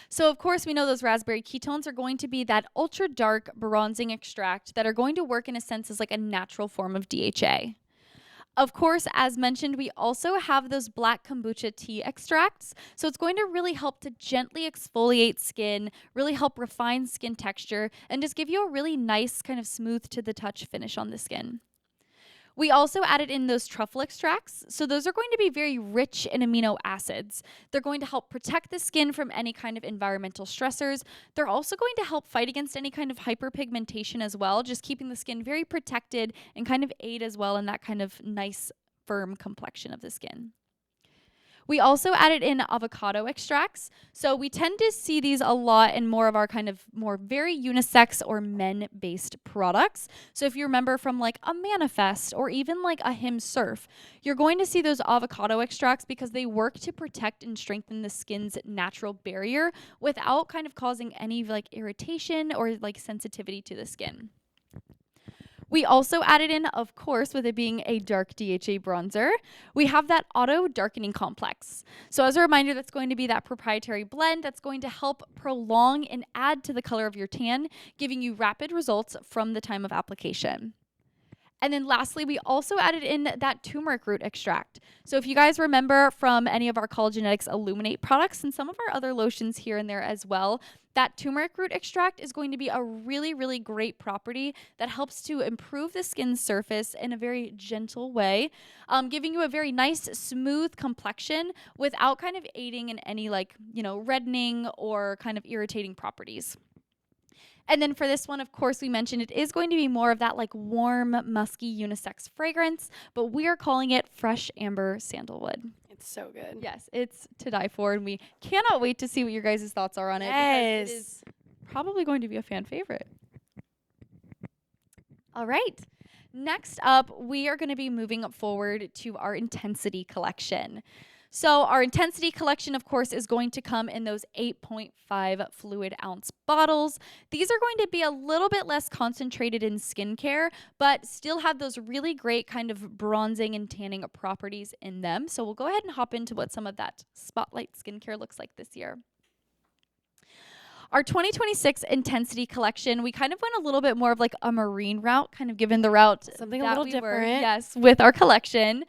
So, of course, we know those raspberry ketones are going to be that ultra dark bronzing extract that are going to work in a sense as like a natural form of DHA. Of course, as mentioned, we also have those black kombucha tea extracts. So it's going to really help to gently exfoliate skin, really help refine skin texture, and just give you a really nice kind of smooth to the touch finish on the skin. We also added in those truffle extracts. So those are going to be very rich in amino acids. They're going to help protect the skin from any kind of environmental stressors. They're also going to help fight against any kind of hyperpigmentation as well, just keeping the skin very protected and kind of aid as well in that kind of nice, firm complexion of the skin. We also added in avocado extracts. So we tend to see these a lot in more of our kind of more very unisex or men-based products. So if you remember from like a Manifest or even like a Him Surf, you're going to see those avocado extracts because they work to protect and strengthen the skin's natural barrier without kind of causing any like irritation or like sensitivity to the skin. We also added in, of course, with it being a dark DHA bronzer, we have that auto darkening complex. So as a reminder, that's going to be that proprietary blend that's going to help prolong and add to the color of your tan, giving you rapid results from the time of application. And then lastly, we also added in that turmeric root extract. So if you guys remember from any of our Collagenetics Illuminate products and some of our other lotions here and there as well, that turmeric root extract is going to be a really, really great property that helps to improve the skin's surface in a very gentle way, giving you a very nice, smooth complexion without kind of aiding in any like, reddening or kind of irritating properties. And then for this one, of course, we mentioned it is going to be more of that like warm, musky unisex fragrance, but we are calling it Fresh Amber Sandalwood. It's so good. Yes, it's to die for, and we cannot wait to see what your guys' thoughts are on it. Because it is probably going to be a fan favorite. All right. Next up, we are going to be moving forward to our Intensity collection. So, our Intensity collection, of course, is going to come in those 8.5 fluid ounce bottles. These are going to be a little bit less concentrated in skincare, but still have those really great kind of bronzing and tanning properties in them. So, we'll go ahead and hop into what some of that Spotlight skincare looks like this year. Our 2026 Intensity collection, we kind of went a little bit more of like a marine route, kind of given the route Something a that little we different. yes, with our collection.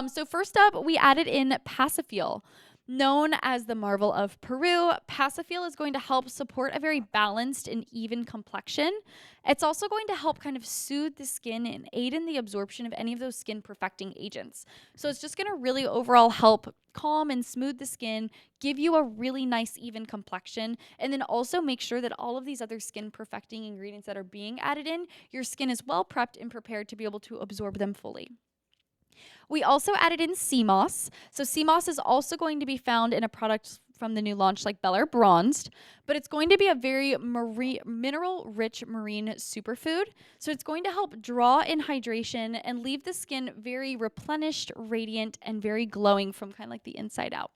So first up, we added in Pacifiel. Known as the Marvel of Peru, Pacifiel is going to help support a very balanced and even complexion. It's also going to help kind of soothe the skin and aid in the absorption of any of those skin perfecting agents. So it's just going to really overall help calm and smooth the skin, give you a really nice even complexion, and then also make sure that all of these other skin perfecting ingredients that are being added in, your skin is well prepped and prepared to be able to absorb them fully. We also added in sea moss. So sea moss is also going to be found in a product from the new launch like Bel Air Bronzed, but it's going to be a very mineral-rich marine superfood. So it's going to help draw in hydration and leave the skin very replenished, radiant, and very glowing from kind of like the inside out.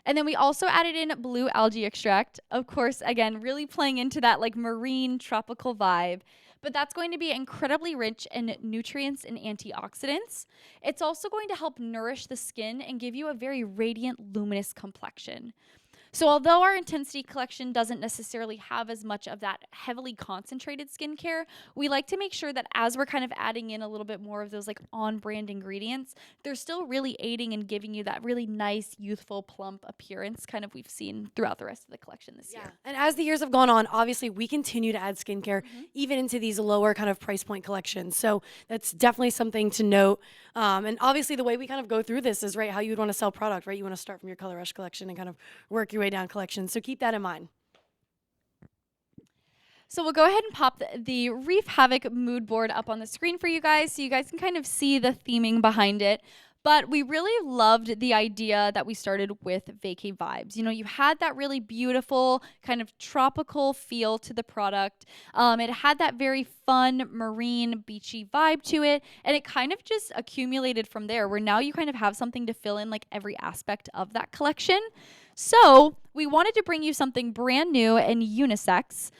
And then we also added in blue algae extract. Of course, again, really playing into that like marine tropical vibe. But that's going to be incredibly rich in nutrients and antioxidants. It's also going to help nourish the skin and give you a very radiant, luminous complexion. So although our Intensity collection doesn't necessarily have as much of that heavily concentrated skincare, we like to make sure that as we're kind of adding in a little bit more of those like on-brand ingredients, they're still really aiding and giving you that really nice, youthful, plump appearance kind of we've seen throughout the rest of the collection this year. And as the years have gone on, obviously we continue to add skincare even into these lower kind of price point collections. So that's definitely something to note. And obviously the way we kind of go through this is right how you would want to sell product, right? You want to start from your Color Rush collection and kind of work your way down collection. So keep that in mind. So we'll go ahead and pop the Reef Havoc mood board up on the screen for you guys so you guys can kind of see the theming behind it. But we really loved the idea that we started with Vacay Vibes. You know, you had that really beautiful kind of tropical feel to the product. It had that very fun marine beachy vibe to it. And it kind of just accumulated from there where now you kind of have something to fill in like every aspect of that collection. So we wanted to bring you something brand new and unisex.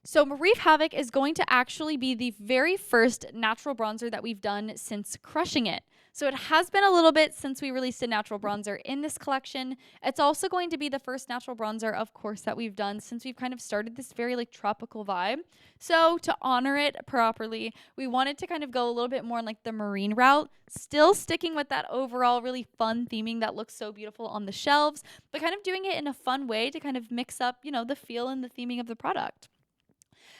So Reef Havoc is going to actually be the very first natural bronzer that we've done since Crushing It. So it has been a little bit since we released a natural bronzer in this collection. It's also going to be the first natural bronzer, of course, that we've done since we've kind of started this very like tropical vibe. So to honor it properly, we wanted to kind of go a little bit more in like the marine route, still sticking with that overall really fun theming that looks so beautiful on the shelves, but kind of doing it in a fun way to kind of mix up, you know, the feel and the theming of the product.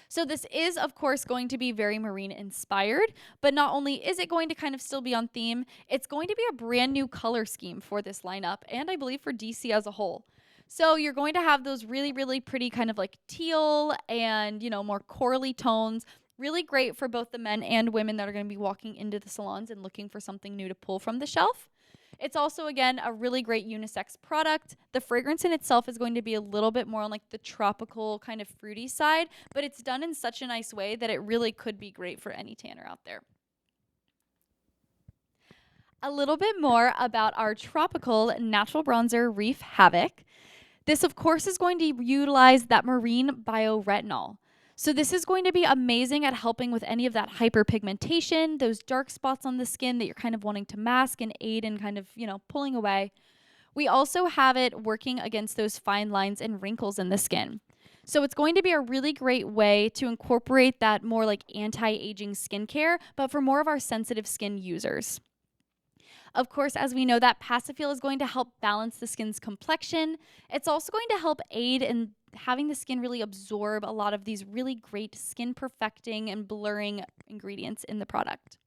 So this is, of course, going to be very marine inspired, but not only is it going to kind of still be on theme, it's going to be a brand new color scheme for this lineup, and I believe for DC as a whole. So you're going to have those really, really pretty kind of like teal and, you know, more corally tones. Really great for both the men and women that are going to be walking into the salons and looking for something new to pull from the shelf. It's also, again, a really great unisex product. The fragrance in itself is going to be a little bit more on like the tropical kind of fruity side, but it's done in such a nice way that it really could be great for any tanner out there. A little bit more about our tropical natural bronzer Reef Havoc. This, of course, is going to utilize that marine bioretinol. So this is going to be amazing at helping with any of that hyperpigmentation, those dark spots on the skin that you're kind of wanting to mask and aid in kind of, you know, pulling away. We also have it working against those fine lines and wrinkles in the skin. So it's going to be a really great way to incorporate that more like anti-aging skincare, but for more of our sensitive skin users. Of course, as we know, that Pacifiel is going to help balance the skin's complexion. It's also going to help aid in having the skin really absorb a lot of these really great skin perfecting and blurring ingredients in the product.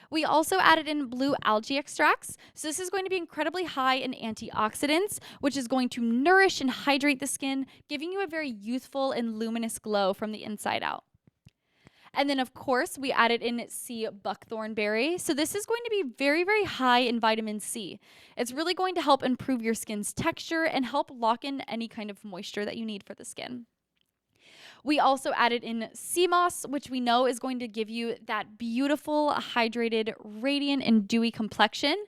We also added in blue algae extracts. So this is going to be incredibly high in antioxidants, which is going to nourish and hydrate the skin, giving you a very youthful and luminous glow from the inside out. And then, of course, we added in sea buckthorn berry. So this is going to be very, very high in vitamin C. It's really going to help improve your skin's texture and help lock in any kind of moisture that you need for the skin. We also added in sea moss, which we know is going to give you that beautiful, hydrated, radiant, and dewy complexion.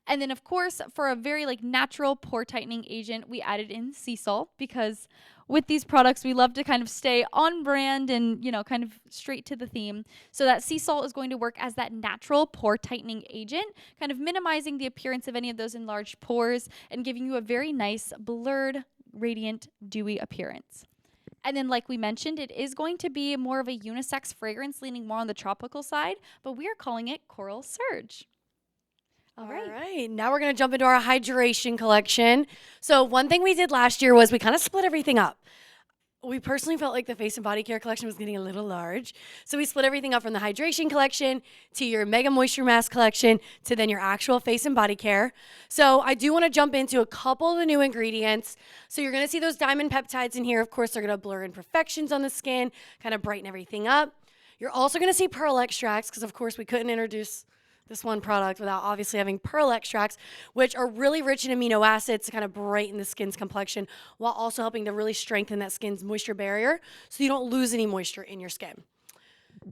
And then, of course, for a very natural pore tightening agent, we added in sea salt because with these products, we love to kind of stay on brand and, kind of straight to the theme. So that sea salt is going to work as that natural pore tightening agent, kind of minimizing the appearance of any of those enlarged pores and giving you a very nice, blurred, radiant, dewy appearance. And then, like we mentioned, it is going to be more of a unisex fragrance, leaning more on the tropical side, but we are calling it Coral Surge. All right. Now we're going to jump into our hydration collection. So one thing we did last year was we kind of split everything up. We personally felt like the face and body care collection was getting a little large. So we split everything up from the hydration collection to your mega moisture mask collection to then your actual face and body care. So I do want to jump into a couple of the new ingredients. So you're going to see those diamond peptides in here. Of course, they're going to blur imperfections on the skin, kind of brighten everything up. You're also going to see pearl extracts because, of course, we couldn't introduce this one product without obviously having pearl extracts, which are really rich in amino acids to kind of brighten the skin's complexion while also helping to really strengthen that skin's moisture barrier so you don't lose any moisture in your skin.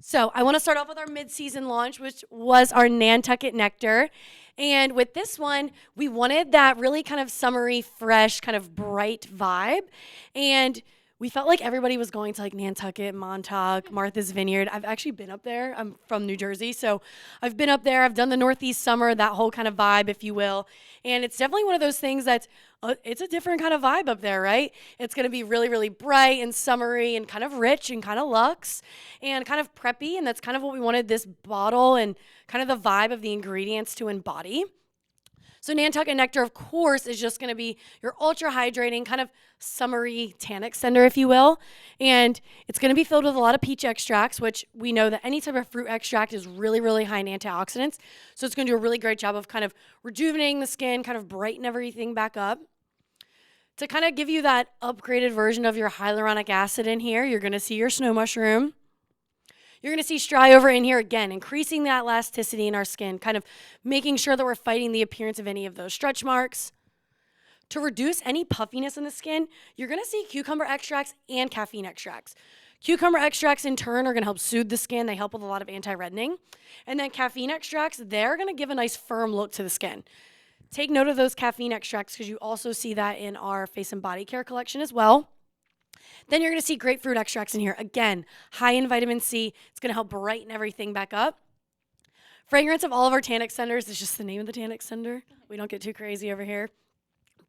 So I want to start off with our mid-season launch, which was our Nantucket Nectar. And with this one, we wanted that really kind of summery, fresh, kind of bright vibe. And we felt like everybody was going to Nantucket, Montauk, Martha's Vineyard. I've actually been up there. I'm from New Jersey, so I've been up there. I've done the Northeast summer, that whole kind of vibe, if you will. And it's definitely one of those things that's, it's a different kind of vibe up there, right? It's going to be really, really bright and summery and kind of rich and kind of luxe and kind of preppy. And that's kind of what we wanted this bottle and kind of the vibe of the ingredients to embody. So Nantucket Nectar, of course, is just going to be your ultra hydrating, kind of summery tan extender, if you will. And it's going to be filled with a lot of peach extracts, which we know that any type of fruit extract is really, really high in antioxidants. So it's going to do a really great job of kind of rejuvenating the skin, kind of brighten everything back up. To kind of give you that upgraded version of your hyaluronic acid in here, you're going to see your snow mushroom. You're going to see Stryover in here again, increasing the elasticity in our skin, kind of making sure that we're fighting the appearance of any of those stretch marks. To reduce any puffiness in the skin, you're going to see cucumber extracts and caffeine extracts. Cucumber extracts, in turn, are going to help soothe the skin. They help with a lot of anti-reddening. And then caffeine extracts, they're going to give a nice firm look to the skin. Take note of those caffeine extracts because you also see that in our face and body care collection as well. Then you're going to see grapefruit extracts in here. Again, high in vitamin C. It's going to help brighten everything back up. Fragrance of all of our tan extenders is just the name of the tan extender. We don't get too crazy over here.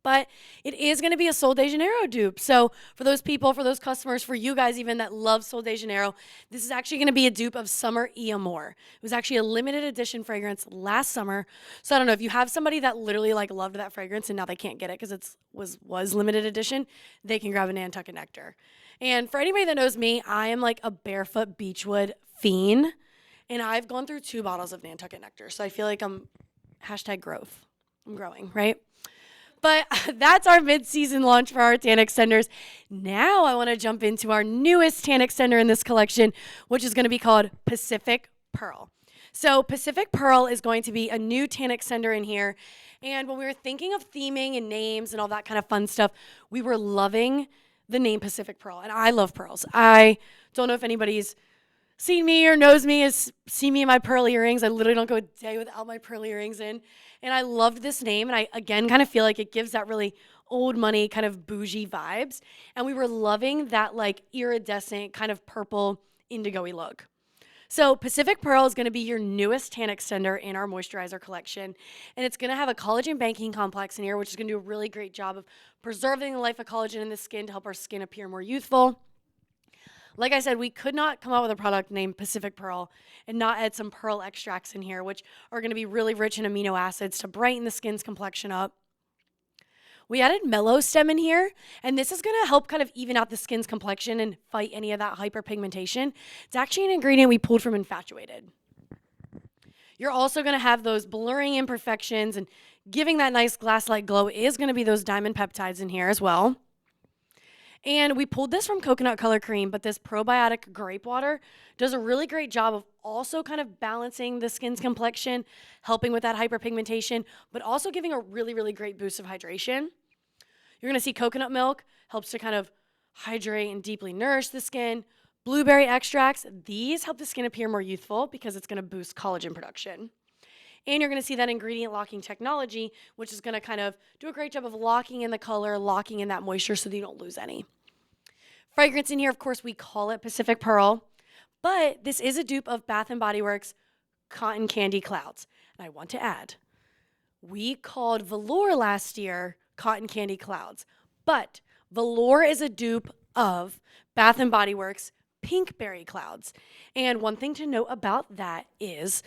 But it is going to be a Sol de Janeiro dupe. So for those people, for those customers, for you guys even that love Sol de Janeiro, this is actually going to be a dupe of Summer Amor. It was actually a limited edition fragrance last summer. So I don't know if you have somebody that literally loved that fragrance and now they can't get it because it was limited edition, they can grab a Nantucket Nectar. And for anybody that knows me, I am a barefoot beechwood fiend. And I've gone through 2 bottles of Nantucket Nectar. So I feel like I'm #growth. I'm growing, right? But that's our mid-season launch for our tan extenders. Now I want to jump into our newest tan extender in this collection, which is going to be called Pacific Pearl. So Pacific Pearl is going to be a new tan extender in here. And when we were thinking of theming and names and all that kind of fun stuff, we were loving the name Pacific Pearl. And I love pearls. I don't know if anybody's seen me or knows me, has seen me in my pearl earrings. I literally don't go a day without my pearl earrings in. And I loved this name. And I, again, kind of feel like it gives that really old money kind of bougie vibes. And we were loving that iridescent kind of purple indigo-y look. So Pacific Pearl is going to be your newest tan extender in our moisturizer collection. And it's going to have a collagen banking complex in here, which is going to do a really great job of preserving the life of collagen in the skin to help our skin appear more youthful. Like I said, we could not come out with a product named Pacific Pearl and not add some pearl extracts in here, which are going to be really rich in amino acids to brighten the skin's complexion up. We added Mellow Stem in here, and this is going to help kind of even out the skin's complexion and fight any of that hyperpigmentation. It's actually an ingredient we pulled from Infatuated. You're also going to have those blurring imperfections, and giving that nice glass-like glow is going to be those diamond peptides in here as well. And we pulled this from Coconut Color Cream, but this probiotic grape water does a really great job of also kind of balancing the skin's complexion, helping with that hyperpigmentation, but also giving a really, really great boost of hydration. You're going to see coconut milk helps to kind of hydrate and deeply nourish the skin. Blueberry extracts, these help the skin appear more youthful because it's going to boost collagen production. And you're going to see that ingredient locking technology, which is going to kind of do a great job of locking in the color, locking in that moisture so that you don't lose any. Fragrance in here, of course, we call it Pacific Pearl, but this is a dupe of Bath & Body Works Cotton Candy Clouds. And I want to add, we called Velour last year Cotton Candy Clouds, but Velour is a dupe of Bath & Body Works Pink Berry Clouds. And one thing to note about that is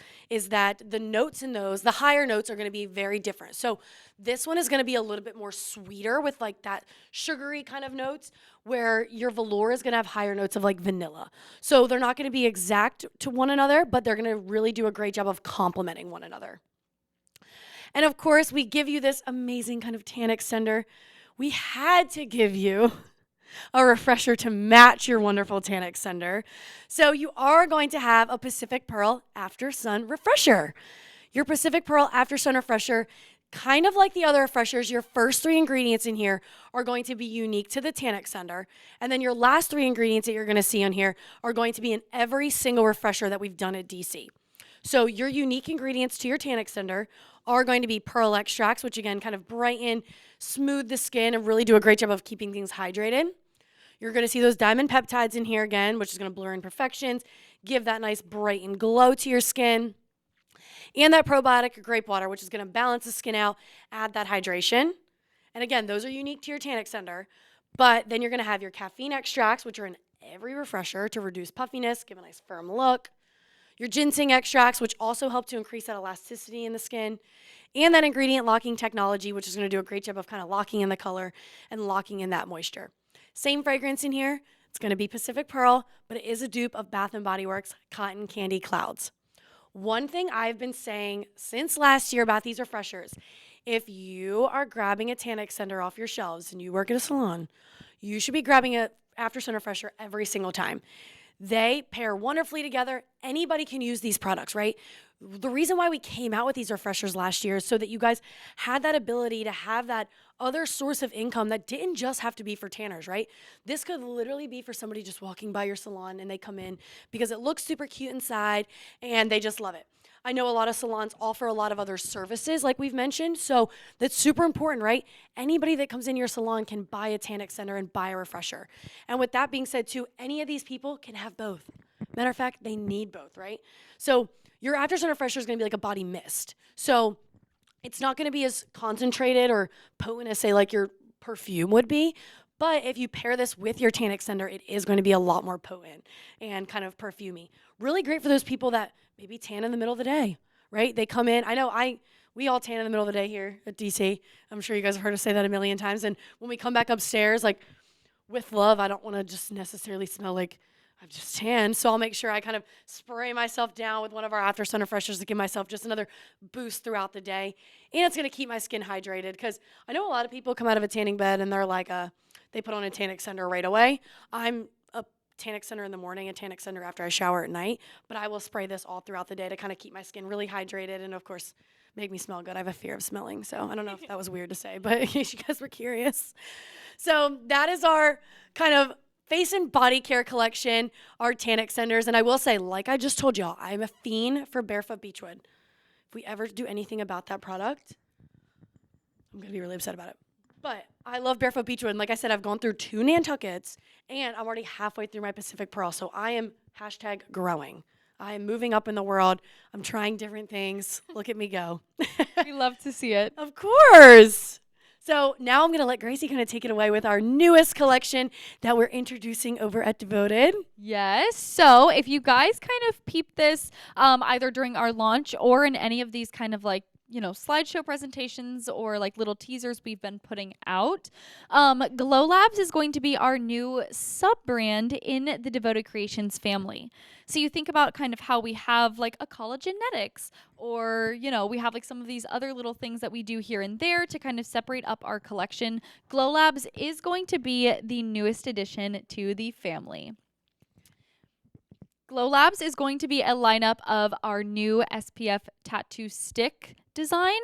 that the notes in those, the higher notes are going to be very different. So this one is going to be a little bit more sweeter with like that sugary kind of notes, where your Velour is going to have higher notes of like vanilla. So they're not going to be exact to one another, but they're going to really do a great job of complementing one another. And of course, we give you this amazing kind of tan extender. We had to give you a refresher to match your wonderful tan extender. So you are going to have a Pacific Pearl After Sun Refresher. Your Pacific Pearl After Sun Refresher, kind of like the other refreshers, your first 3 ingredients in here are going to be unique to the tan extender. And then your last 3 ingredients that you're going to see on here are going to be in every single refresher that we've done at DC. So your unique ingredients to your tan extender are going to be pearl extracts, which again kind of brighten, smooth the skin, and really do a great job of keeping things hydrated. You're going to see those diamond peptides in here again, which is going to blur imperfections, give that nice bright and glow to your skin. And that probiotic grape water, which is going to balance the skin out, add that hydration. And again, those are unique to your tan extender. But then you're going to have your caffeine extracts, which are in every refresher to reduce puffiness, give a nice firm look. Your ginseng extracts, which also help to increase that elasticity in the skin. And that ingredient locking technology, which is going to do a great job of kind of locking in the color and locking in that moisture. Same fragrance in here. It's going to be Pacific Pearl, but it is a dupe of Bath & Body Works Cotton Candy Clouds. One thing I've been saying since last year about these refreshers, if you are grabbing a tan extender off your shelves and you work at a salon, you should be grabbing a After Sun Refresher every single time. They pair wonderfully together. Anybody can use these products, right? The reason why we came out with these refreshers last year is so that you guys had that ability to have that other source of income that didn't just have to be for tanners, right? This could literally be for somebody just walking by your salon and they come in because it looks super cute inside and they just love it. I know a lot of salons offer a lot of other services like we've mentioned, so that's super important, right? Anybody that comes in your salon can buy a tan extender and buy a refresher. And with that being said too, any of these people can have both. Matter of fact, they need both, right? So your After Sun Refresher is going to be like a body mist. So it's not going to be as concentrated or potent as say like your perfume would be. But if you pair this with your tan extender, it is going to be a lot more potent and kind of perfumey. Really great for those people that maybe tan in the middle of the day, right? They come in. I know we all tan in the middle of the day here at DC. I'm sure you guys have heard us say that a million times. And when we come back upstairs, like with love, I don't want to just necessarily smell like I've just tanned. So I'll make sure I kind of spray myself down with one of our After Sun Refreshers to give myself just another boost throughout the day. And it's going to keep my skin hydrated because I know a lot of people come out of a tanning bed and they're like, they put on a tan extender right away. I'm a tan extender in the morning, a tan extender after I shower at night, but I will spray this all throughout the day to kind of keep my skin really hydrated and, of course, make me smell good. I have a fear of smelling, so I don't know if that was weird to say, but in case you guys were curious. So that is our kind of face and body care collection, our tan extenders. And I will say, like I just told y'all, I'm a fiend for Barefoot Beachwood. If we ever do anything about that product, I'm going to be really upset about it. But I love Barefoot Beachwood. And like I said, I've gone through 2 Nantuckets, and I'm already halfway through my Pacific Pearl. So I am #growing. I am moving up in the world. I'm trying different things. Look at me go. We love to see it. Of course. So now I'm going to let Gracie kind of take it away with our newest collection that we're introducing over at Devoted. Yes. So if you guys kind of peep this either during our launch or in any of these kind of like, slideshow presentations or like little teasers we've been putting out, Glow Labs is going to be our new sub-brand in the Devoted Creations family. So you think about kind of how we have like a collagenetics or, we have like some of these other little things that we do here and there to kind of separate up our collection. Glow Labs is going to be the newest addition to the family. Glow Labs is going to be a lineup of our new SPF tattoo stick design,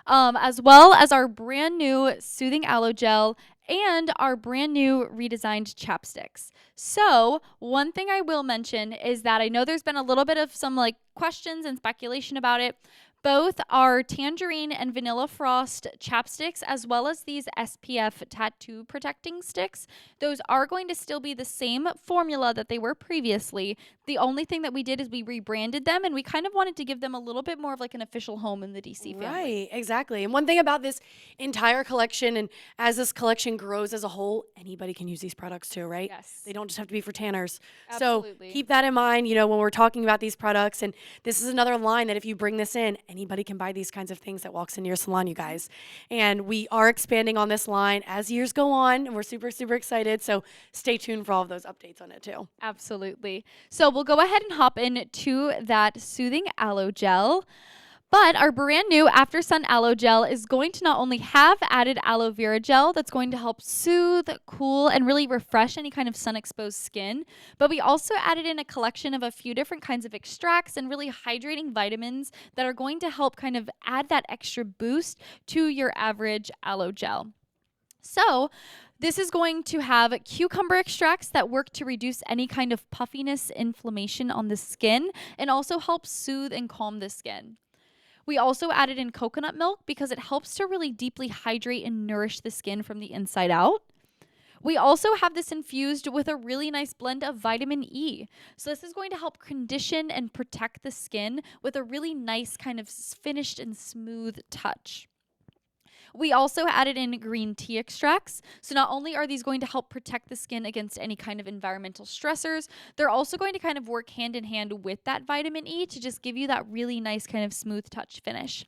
as well as our brand new Soothing Aloe Gel and our brand new redesigned chapsticks. So, one thing I will mention is that I know there's been a little bit of some like questions and speculation about it. Both our Tangerine and Vanilla Frost chapsticks, as well as these SPF tattoo protecting sticks, those are going to still be the same formula that they were previously. The only thing that we did is we rebranded them, and we kind of wanted to give them a little bit more of like an official home in the DC family. Right, exactly. And one thing about this entire collection, and as this collection grows as a whole, anybody can use these products too, right? Yes. They don't just have to be for tanners. Absolutely. So keep that in mind, when we're talking about these products. And this is another line that if you bring this in, anybody can buy these kinds of things that walks into your salon, you guys. And we are expanding on this line as years go on, and we're super, super excited. So stay tuned for all of those updates on it too. Absolutely. So we'll go ahead and hop into that Soothing Aloe Gel. But our brand new After Sun Aloe Gel is going to not only have added aloe vera gel that's going to help soothe, cool, and really refresh any kind of sun-exposed skin, but we also added in a collection of a few different kinds of extracts and really hydrating vitamins that are going to help kind of add that extra boost to your average aloe gel. So, this is going to have cucumber extracts that work to reduce any kind of puffiness, inflammation on the skin, and also help soothe and calm the skin. We also added in coconut milk because it helps to really deeply hydrate and nourish the skin from the inside out. We also have this infused with a really nice blend of vitamin E. So this is going to help condition and protect the skin with a really nice kind of finished and smooth touch. We also added in green tea extracts. So not only are these going to help protect the skin against any kind of environmental stressors, they're also going to kind of work hand in hand with that vitamin E to just give you that really nice kind of smooth touch finish.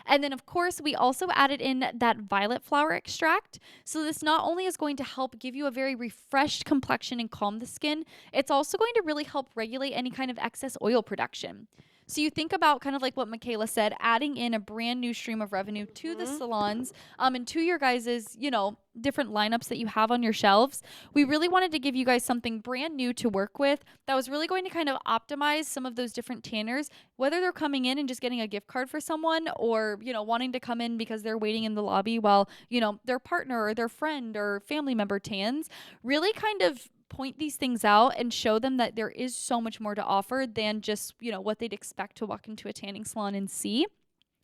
And then, of course, we also added in that violet flower extract. So this not only is going to help give you a very refreshed complexion and calm the skin, it's also going to really help regulate any kind of excess oil production. So you think about kind of like what Michaela said, adding in a brand new stream of revenue to the salons and to your guys's, different lineups that you have on your shelves. We really wanted to give you guys something brand new to work with that was really going to kind of optimize some of those different tanners, whether they're coming in and just getting a gift card for someone or, wanting to come in because they're waiting in the lobby while, their partner or their friend or family member tans. Really kind of point these things out and show them that there is so much more to offer than just, what they'd expect to walk into a tanning salon and see.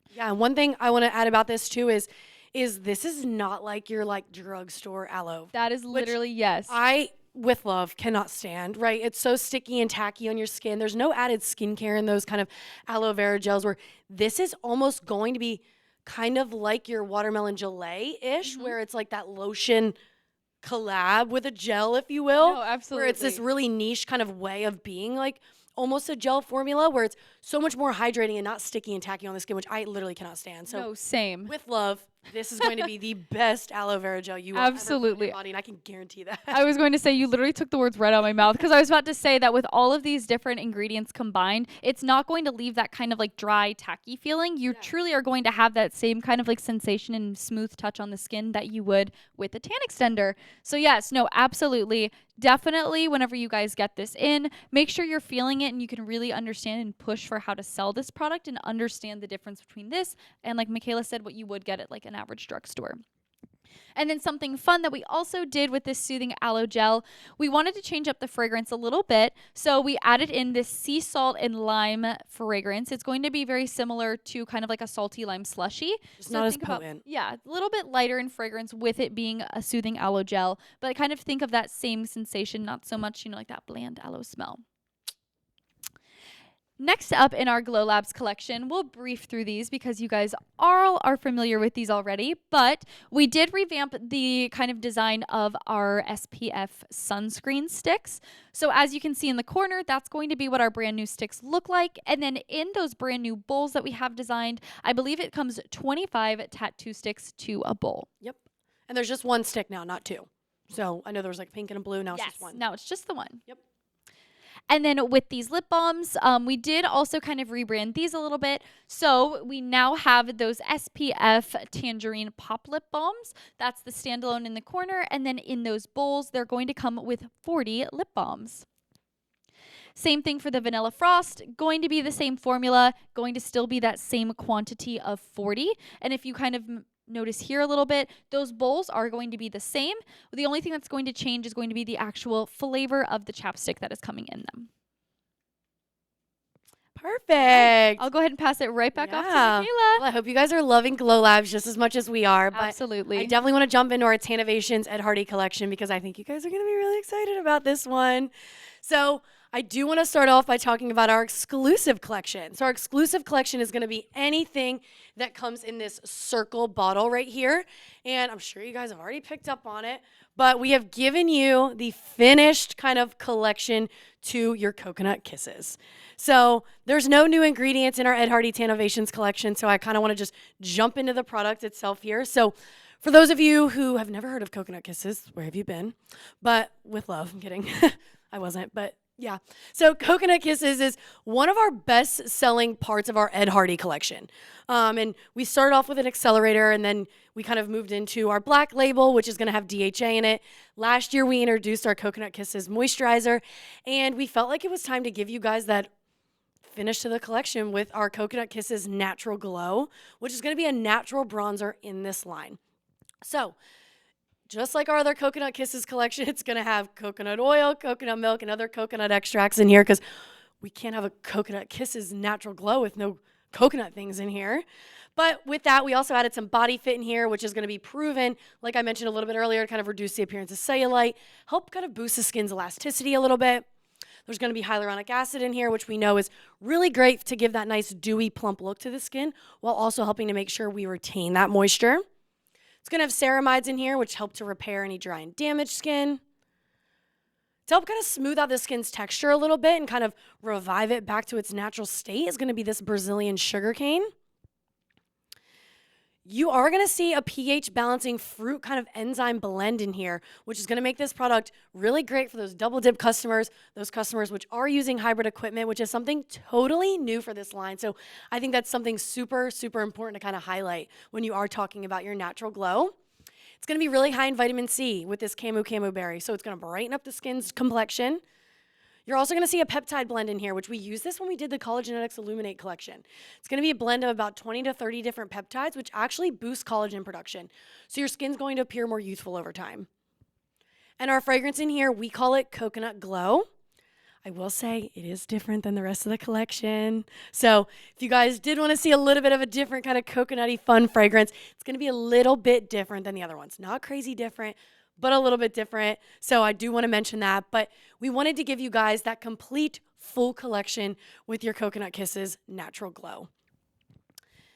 Yeah, and one thing I want to add about this too is this is not like your drugstore aloe. That is literally, yes. I, with love, cannot stand, right? It's so sticky and tacky on your skin. There's no added skincare in those kind of aloe vera gels where this is almost going to be kind of like your watermelon gelée-ish, where it's like that lotion collab with a gel, if you will. No, absolutely. Where it's this really niche kind of way of being like almost a gel formula where it's so much more hydrating and not sticky and tacky on the skin, which I literally cannot stand. So no, same. with love, this is going to be the best aloe vera gel you will Absolutely. ever put in your body, and I can guarantee that. I was going to say, you literally took the words right out of my mouth because I was about to say that with all of these different ingredients combined, it's not going to leave that kind of like dry, tacky feeling. You truly are going to have that same kind of like sensation and smooth touch on the skin that you would with a tan extender. So yes, no, absolutely. Definitely, whenever you guys get this in, make sure you're feeling it and you can really understand and push for how to sell this product and understand the difference between this and, like Michaela said, what you would get at like an average drugstore. And then something fun that we also did with this Soothing Aloe Gel, we wanted to change up the fragrance a little bit. So we added in this sea salt and lime fragrance. It's going to be very similar to kind of like a salty lime slushy. It's not as potent. Yeah, a little bit lighter in fragrance with it being a Soothing Aloe Gel. But I kind of think of that same sensation, not so much, like that bland aloe smell. Next up in our Glow Labs collection, we'll brief through these because you guys all are familiar with these already, but we did revamp the kind of design of our SPF sunscreen sticks. So as you can see in the corner, that's going to be what our brand new sticks look like. And then in those brand new bowls that we have designed, I believe it comes 25 tattoo sticks to a bowl. Yep. And there's just one stick now, not two. So I know there was like pink and a blue, now it's just one. Now it's just the one. Yep. And then with these lip balms, we did also kind of rebrand these a little bit. So we now have those SPF Tangerine Pop Lip Balms. That's the standalone in the corner. And then in those bowls, they're going to come with 40 lip balms. Same thing for the Vanilla Frost, going to be the same formula, going to still be that same quantity of 40. And if you kind of notice here a little bit, those bowls are going to be the same. The only thing that's going to change is going to be the actual flavor of the chapstick that is coming in them. Perfect. I'll go ahead and pass it right back off to Yeah. Michaela. Well, I hope you guys are loving Glow Labs just as much as we are. But Absolutely. I definitely want to jump into our Tannovations Ed Hardy collection because I think you guys are going to be really excited about this one. So I do want to start off by talking about our exclusive collection. So our exclusive collection is going to be anything that comes in this circle bottle right here. And I'm sure you guys have already picked up on it, but we have given you the finished kind of collection to your Coconut Kisses. So there's no new ingredients in our Ed Hardy Tannovations collection, so I kind of want to just jump into the product itself here. So for those of you who have never heard of Coconut Kisses, where have you been? But with love, I'm kidding. I wasn't, but yeah. So Coconut Kisses is one of our best-selling parts of our Ed Hardy collection. And we started off with an accelerator, and then we kind of moved into our black label, which is going to have DHA in it. Last year, we introduced our Coconut Kisses moisturizer, and we felt like it was time to give you guys that finish to the collection with our Coconut Kisses Natural Glow, which is going to be a natural bronzer in this line. So just like our other Coconut Kisses collection, it's going to have coconut oil, coconut milk, and other coconut extracts in here because we can't have a Coconut Kisses Natural Glow with no coconut things in here. But with that, we also added some Body Fit in here, which is going to be proven, like I mentioned a little bit earlier, to kind of reduce the appearance of cellulite, help kind of boost the skin's elasticity a little bit. There's going to be hyaluronic acid in here, which we know is really great to give that nice dewy, plump look to the skin, while also helping to make sure we retain that moisture. It's going to have ceramides in here, which help to repair any dry and damaged skin. To help kind of smooth out the skin's texture a little bit and kind of revive it back to its natural state is going to be this Brazilian sugarcane. You are going to see a pH balancing fruit kind of enzyme blend in here, which is going to make this product really great for those double dip customers, those customers which are using hybrid equipment, which is something totally new for this line. So I think that's something super, super important to kind of highlight when you are talking about your natural glow. It's going to be really high in vitamin C with this Camu berry. So it's going to brighten up the skin's complexion. You're also going to see a peptide blend in here, which we used this when we did the Collagenetics Illuminate collection. It's going to be a blend of about 20 to 30 different peptides, which actually boost collagen production. So your skin's going to appear more youthful over time. And our fragrance in here, we call it Coconut Glow. I will say it is different than the rest of the collection. So if you guys did want to see a little bit of a different kind of coconutty fun fragrance, it's going to be a little bit different than the other ones. Not crazy different, but a little bit different. So I do want to mention that. But we wanted to give you guys that complete full collection with your Coconut Kisses Natural Glow.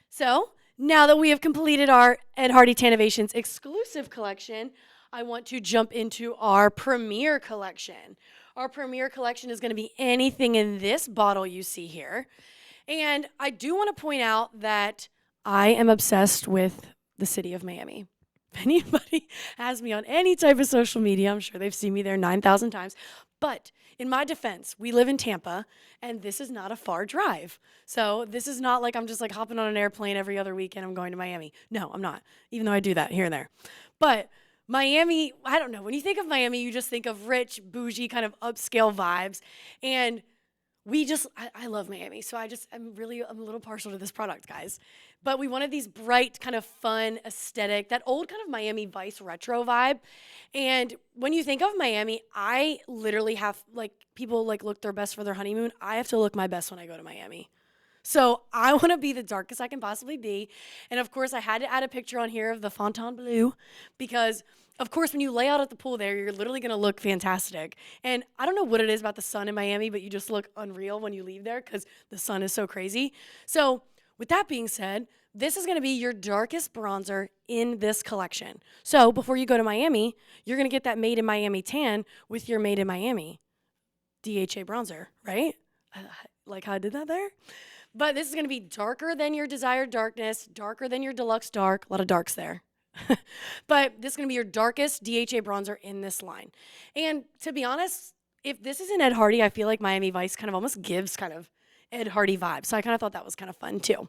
So now that we have completed our Ed Hardy Tannovations exclusive collection, I want to jump into our Premier collection. Our Premier collection is going to be anything in this bottle you see here. And I do want to point out that I am obsessed with the city of Miami. If anybody has me on any type of social media, I'm sure they've seen me there 9,000 times. But in my defense, we live in Tampa, and this is not a far drive. So this is not like I'm just like hopping on an airplane every other weekend. I'm going to Miami. No, I'm not, even though I do that here and there. But Miami, I don't know. When you think of Miami, you just think of rich, bougie, kind of upscale vibes. And I love Miami. So I'm a little partial to this product, guys. But we wanted these bright, kind of fun, aesthetic, that old kind of Miami Vice retro vibe. And when you think of Miami, I literally have, like, people like look their best for their honeymoon. I have to look my best when I go to Miami. So I want to be the darkest I can possibly be. And of course, I had to add a picture on here of the Fontainebleau because, of course, when you lay out at the pool there, you're literally going to look fantastic. And I don't know what it is about the sun in Miami, but you just look unreal when you leave there because the sun is so crazy. So with that being said, this is going to be your darkest bronzer in this collection. So before you go to Miami, you're going to get that Made in Miami tan with your Made in Miami DHA bronzer, right? Like how I did that there? But this is going to be darker than your desired darkness, darker than your deluxe dark. A lot of darks there. But this is going to be your darkest DHA bronzer in this line. And to be honest, if this is an Ed Hardy, I feel like Miami Vice kind of almost gives kind of Ed Hardy vibes. So I kind of thought that was kind of fun too.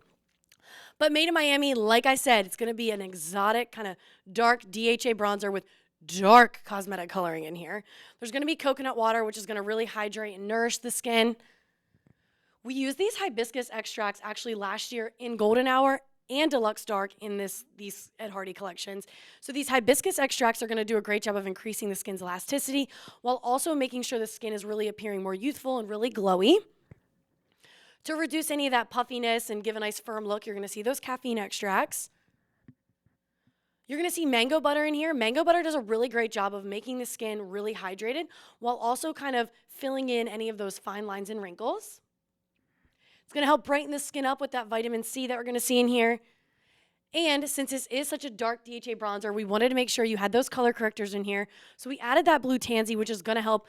But Made in Miami, like I said, it's going to be an exotic kind of dark DHA bronzer with dark cosmetic coloring in here. There's going to be coconut water, which is going to really hydrate and nourish the skin. We used these hibiscus extracts actually last year in Golden Hour and Deluxe Dark in these Ed Hardy collections. So these hibiscus extracts are going to do a great job of increasing the skin's elasticity while also making sure the skin is really appearing more youthful and really glowy. To reduce any of that puffiness and give a nice firm look, you're going to see those caffeine extracts. You're going to see mango butter in here. Mango butter does a really great job of making the skin really hydrated while also kind of filling in any of those fine lines and wrinkles. It's going to help brighten the skin up with that vitamin C that we're going to see in here. And since this is such a dark DHA bronzer, we wanted to make sure you had those color correctors in here. So we added that blue tansy, which is going to help,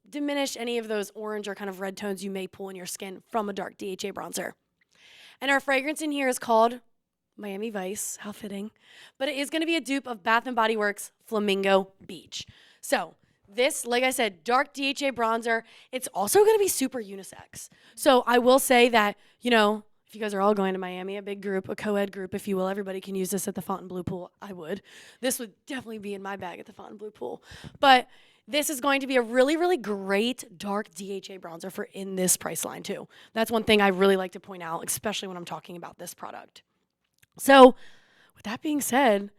diminish any of those orange or kind of red tones you may pull in your skin from a dark DHA bronzer. And our fragrance in here is called Miami Vice. How fitting. But it is going to be a dupe of Bath & Body Works Flamingo Beach. So this, like I said, dark DHA bronzer, it's also going to be super unisex. So I will say that, if you guys are all going to Miami, a big group, a co-ed group, if you will, everybody can use this at the Fontainebleau pool. I would. This would definitely be in my bag at the Fontainebleau pool. But this is going to be a really, really great dark DHA bronzer for in this price line too. That's one thing I really like to point out, especially when I'm talking about this product. So with that being said,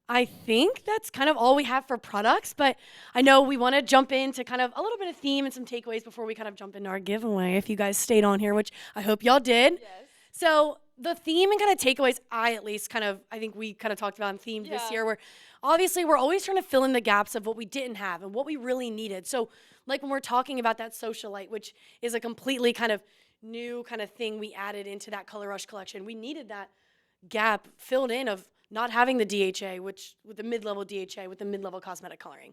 I think that's kind of all we have for products, but I know we want to jump into kind of a little bit of theme and some takeaways before we kind of jump into our giveaway, if you guys stayed on here, which I hope y'all did. Yes. So the theme and kind of takeaways, I think we kind of talked about in theme this year, where obviously we're always trying to fill in the gaps of what we didn't have and what we really needed. So like when we're talking about that socialite, which is a completely kind of new kind of thing we added into that Color Rush collection, we needed that gap filled in of not having the DHA, which with the mid-level DHA, with the mid-level cosmetic coloring.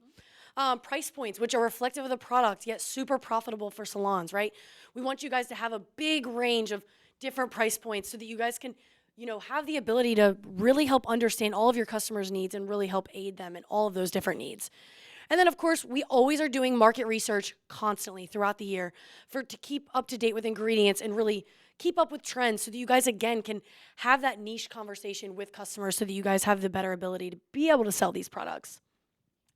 Price points, which are reflective of the product, yet super profitable for salons, right? We want you guys to have a big range of different price points so that you guys can, have the ability to really help understand all of your customers' needs and really help aid them in all of those different needs. And then, of course, we always are doing market research constantly throughout the year to keep up to date with ingredients and really keep up with trends so that you guys, again, can have that niche conversation with customers so that you guys have the better ability to be able to sell these products.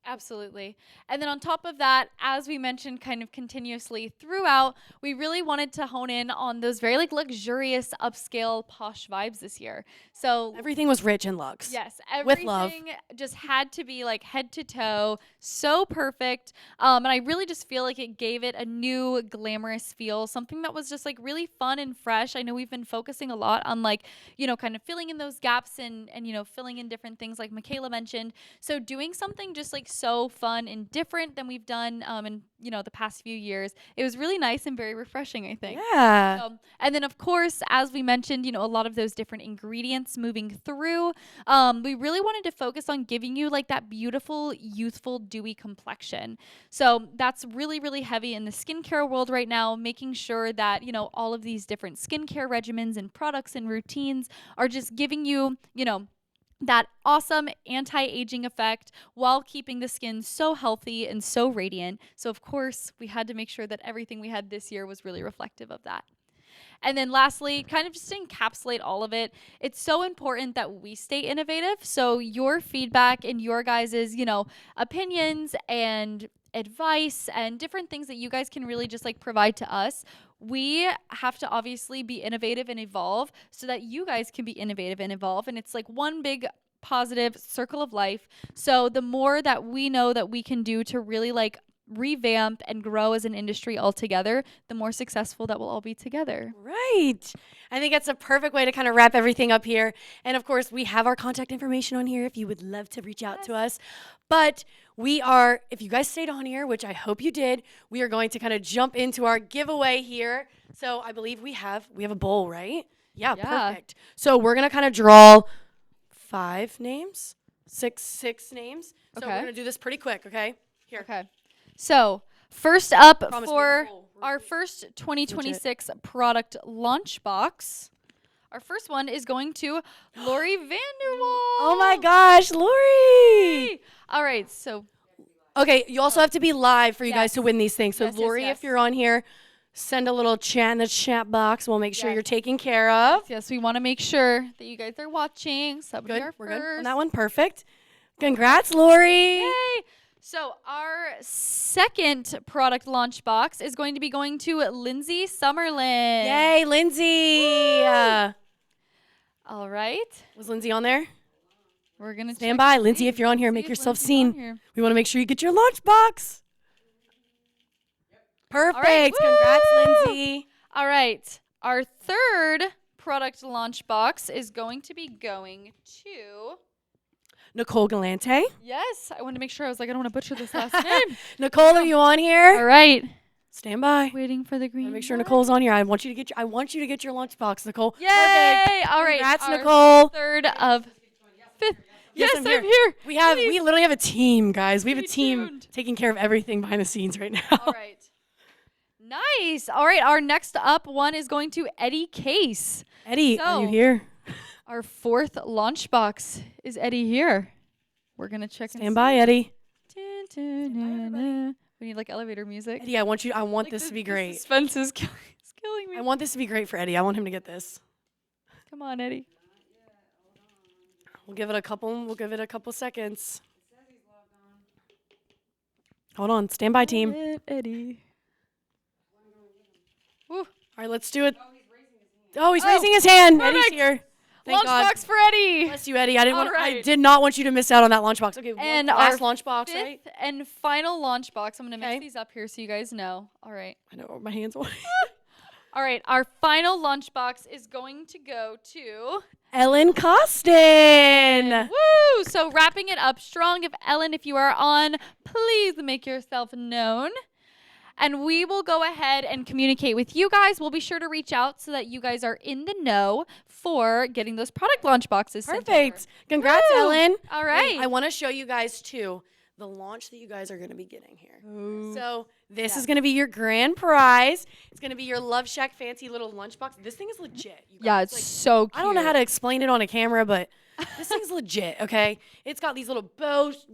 Absolutely. And then on top of that, as we mentioned kind of continuously throughout, we really wanted to hone in on those very luxurious, upscale, posh vibes this year. So everything was rich in luxe. Yes, with love. Everything just had to be head to toe, so perfect. And I really just feel like it gave it a new glamorous feel, something that was just really fun and fresh. I know we've been focusing a lot on kind of filling in those gaps and filling in different things like Michaela mentioned. So doing something just so fun and different than we've done in the past few years. It was really nice and very refreshing, I think. Yeah. And then of course, as we mentioned, a lot of those different ingredients moving through. We really wanted to focus on giving you that beautiful, youthful, dewy complexion. So that's really, really heavy in the skincare world right now, making sure that all of these different skincare regimens and products and routines are just giving you that awesome anti-aging effect while keeping the skin so healthy and so radiant. So of course, we had to make sure that everything we had this year was really reflective of that. And then lastly, kind of just to encapsulate all of it, it's so important that we stay innovative. So your feedback and your guys's, opinions and advice and different things that you guys can really just provide to us. We have to obviously be innovative and evolve so that you guys can be innovative and evolve. And it's one big positive circle of life. So the more that we know that we can do to really revamp and grow as an industry altogether, the more successful that we'll all be together. Right. I think that's a perfect way to kind of wrap everything up here. And of course, we have our contact information on here if you would love to reach out to us. But if you guys stayed on here, which I hope you did, we are going to kind of jump into our giveaway here. So I believe we have a bowl, right? Yeah. Perfect. So we're going to kind of draw 5 names, six names. So we're going to do this pretty quick, okay? Here. Okay. So first up for our Really first 2026 product launch box, our first one is going to Lori Vanderwall. Oh my gosh, Lori! All right, so okay, you also have to be live for you guys to win these things. So Yes, Lori, yes. if you're on here, send a little chat in the chat box. We'll make sure you're taken care of. yes, we want to make sure that you guys are watching. So Good. our We're good on first. that one. Perfect. Congrats, Lori. Yay! So our second product launch box is going to be going to Lindsay Summerlin. Yay, Lindsay. All right. Was Lindsay on there? We're going to Stand by. Lindsay, if you're on here, make yourself seen. We want to make sure you get your lunchbox. Perfect. Congrats, Woo! Lindsay. All right. Our third product launch box is going to be going to... Nicole Galante. Yes, I wanted to make sure. I was like, I don't want to butcher this last name. Nicole, are you on All here? right. Stand by. Waiting for the green. Make sure light. Nicole's on here. I want you to get your lunchbox, Nicole. Yay! Perfect. All right. Congrats, our Nicole. Third of fifth. Yes, Yes, I'm I'm here. here. We literally have a team, guys. We have a Stay team tuned. taking care of everything behind the scenes right now. All right. Nice. All right. Our next up one is going to Eddie Case. Eddie, are you So- here? Our fourth launch box. Is Eddie here? We're going to check Stand by, Eddie. Dun, dun, dun, dun. We need like elevator music. Eddie, I want Like, this to be the great. Suspense is killing me. I want this to be great for Eddie. I want him to get this. Come on, Eddie. We'll give it a couple seconds. Hold on. Stand by, team. Eddie. Woo. All right, let's do it. Oh, he's Oh, raising his hand. perfect. Eddie's here. Thank Launch God. box for Eddie. Bless you, Eddie. I Alright. did not want you to miss out on that lunchbox. Okay, And last our lunchbox, Fifth right? and final launch box. I'm going to Okay. mix these up here so you guys know. All right. I know my hands on. All right. Our final launch box is going to go to... Ellen Costin. Woo! So wrapping it up strong. If you are on, please make yourself known. And we will go ahead and communicate with you guys. We'll be sure to reach out so that you guys are in the know for getting those product launch boxes sent Perfect. Congrats, Woo! Ellen. All right. I want to show you guys too the launch that you guys are going to be getting here. So this is going to be your grand prize. It's going to be your Love Shack fancy little lunchbox. This thing is legit. You Yeah, guys. it's Like, so cute. I don't know how to explain it on a camera, but this thing's legit. Okay, it's got these little bows.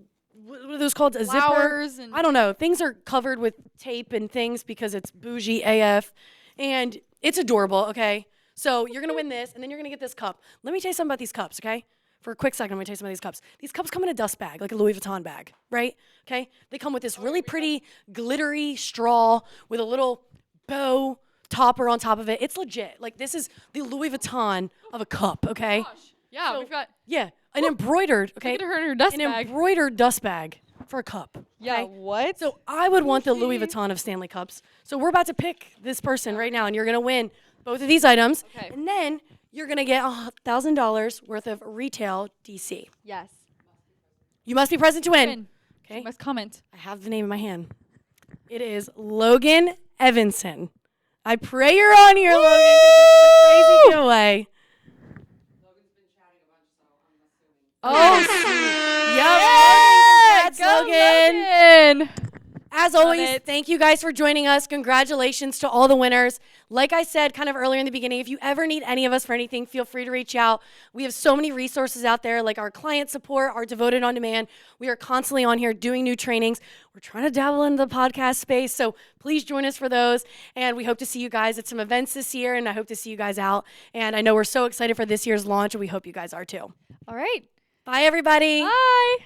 What are those called? A zipper. Flowers and I don't know. Things are covered with tape and things because it's bougie AF, and it's adorable. Okay, so you're gonna win this, and then you're gonna get this cup. Let me tell you something about these cups. Okay, for a quick second, I'm gonna tell you something about these cups. These cups come in a dust bag, like a Louis Vuitton bag, right? Okay, they come with this really pretty glittery straw with a little bow topper on top of it. It's legit. Like this is the Louis Vuitton of a cup. Okay. Yeah, So- we've got... Yeah, an embroidered. Okay. Look at her in her dust An bag. embroidered dust bag for a cup. Yeah, okay? what? So I would want the Louis Bougie. Vuitton of Stanley Cups. So we're about to pick this person right now, and you're gonna win both of these items, Okay. and then you're gonna get $1,000 worth of retail DC. Yes. You must be present to win. Win. Okay. You must comment. I have the name in my hand. It is Logan Evanson. I pray you're on here, Logan, because this is a crazy giveaway. Oh, sweet. Yep. Logan, congrats, Logan. As always, it. thank you guys for joining us. Congratulations to all the winners. Like I said kind of earlier in the beginning, if you ever need any of us for anything, feel free to reach out. We have so many resources out there, like our client support, our Devoted on Demand. We are constantly on here doing new trainings. We're trying to dabble into the podcast space, so please join us for those. And we hope to see you guys at some events this year, and I hope to see you guys out. And I know we're so excited for this year's launch, and we hope you guys are too. All right. Bye, everybody. Bye.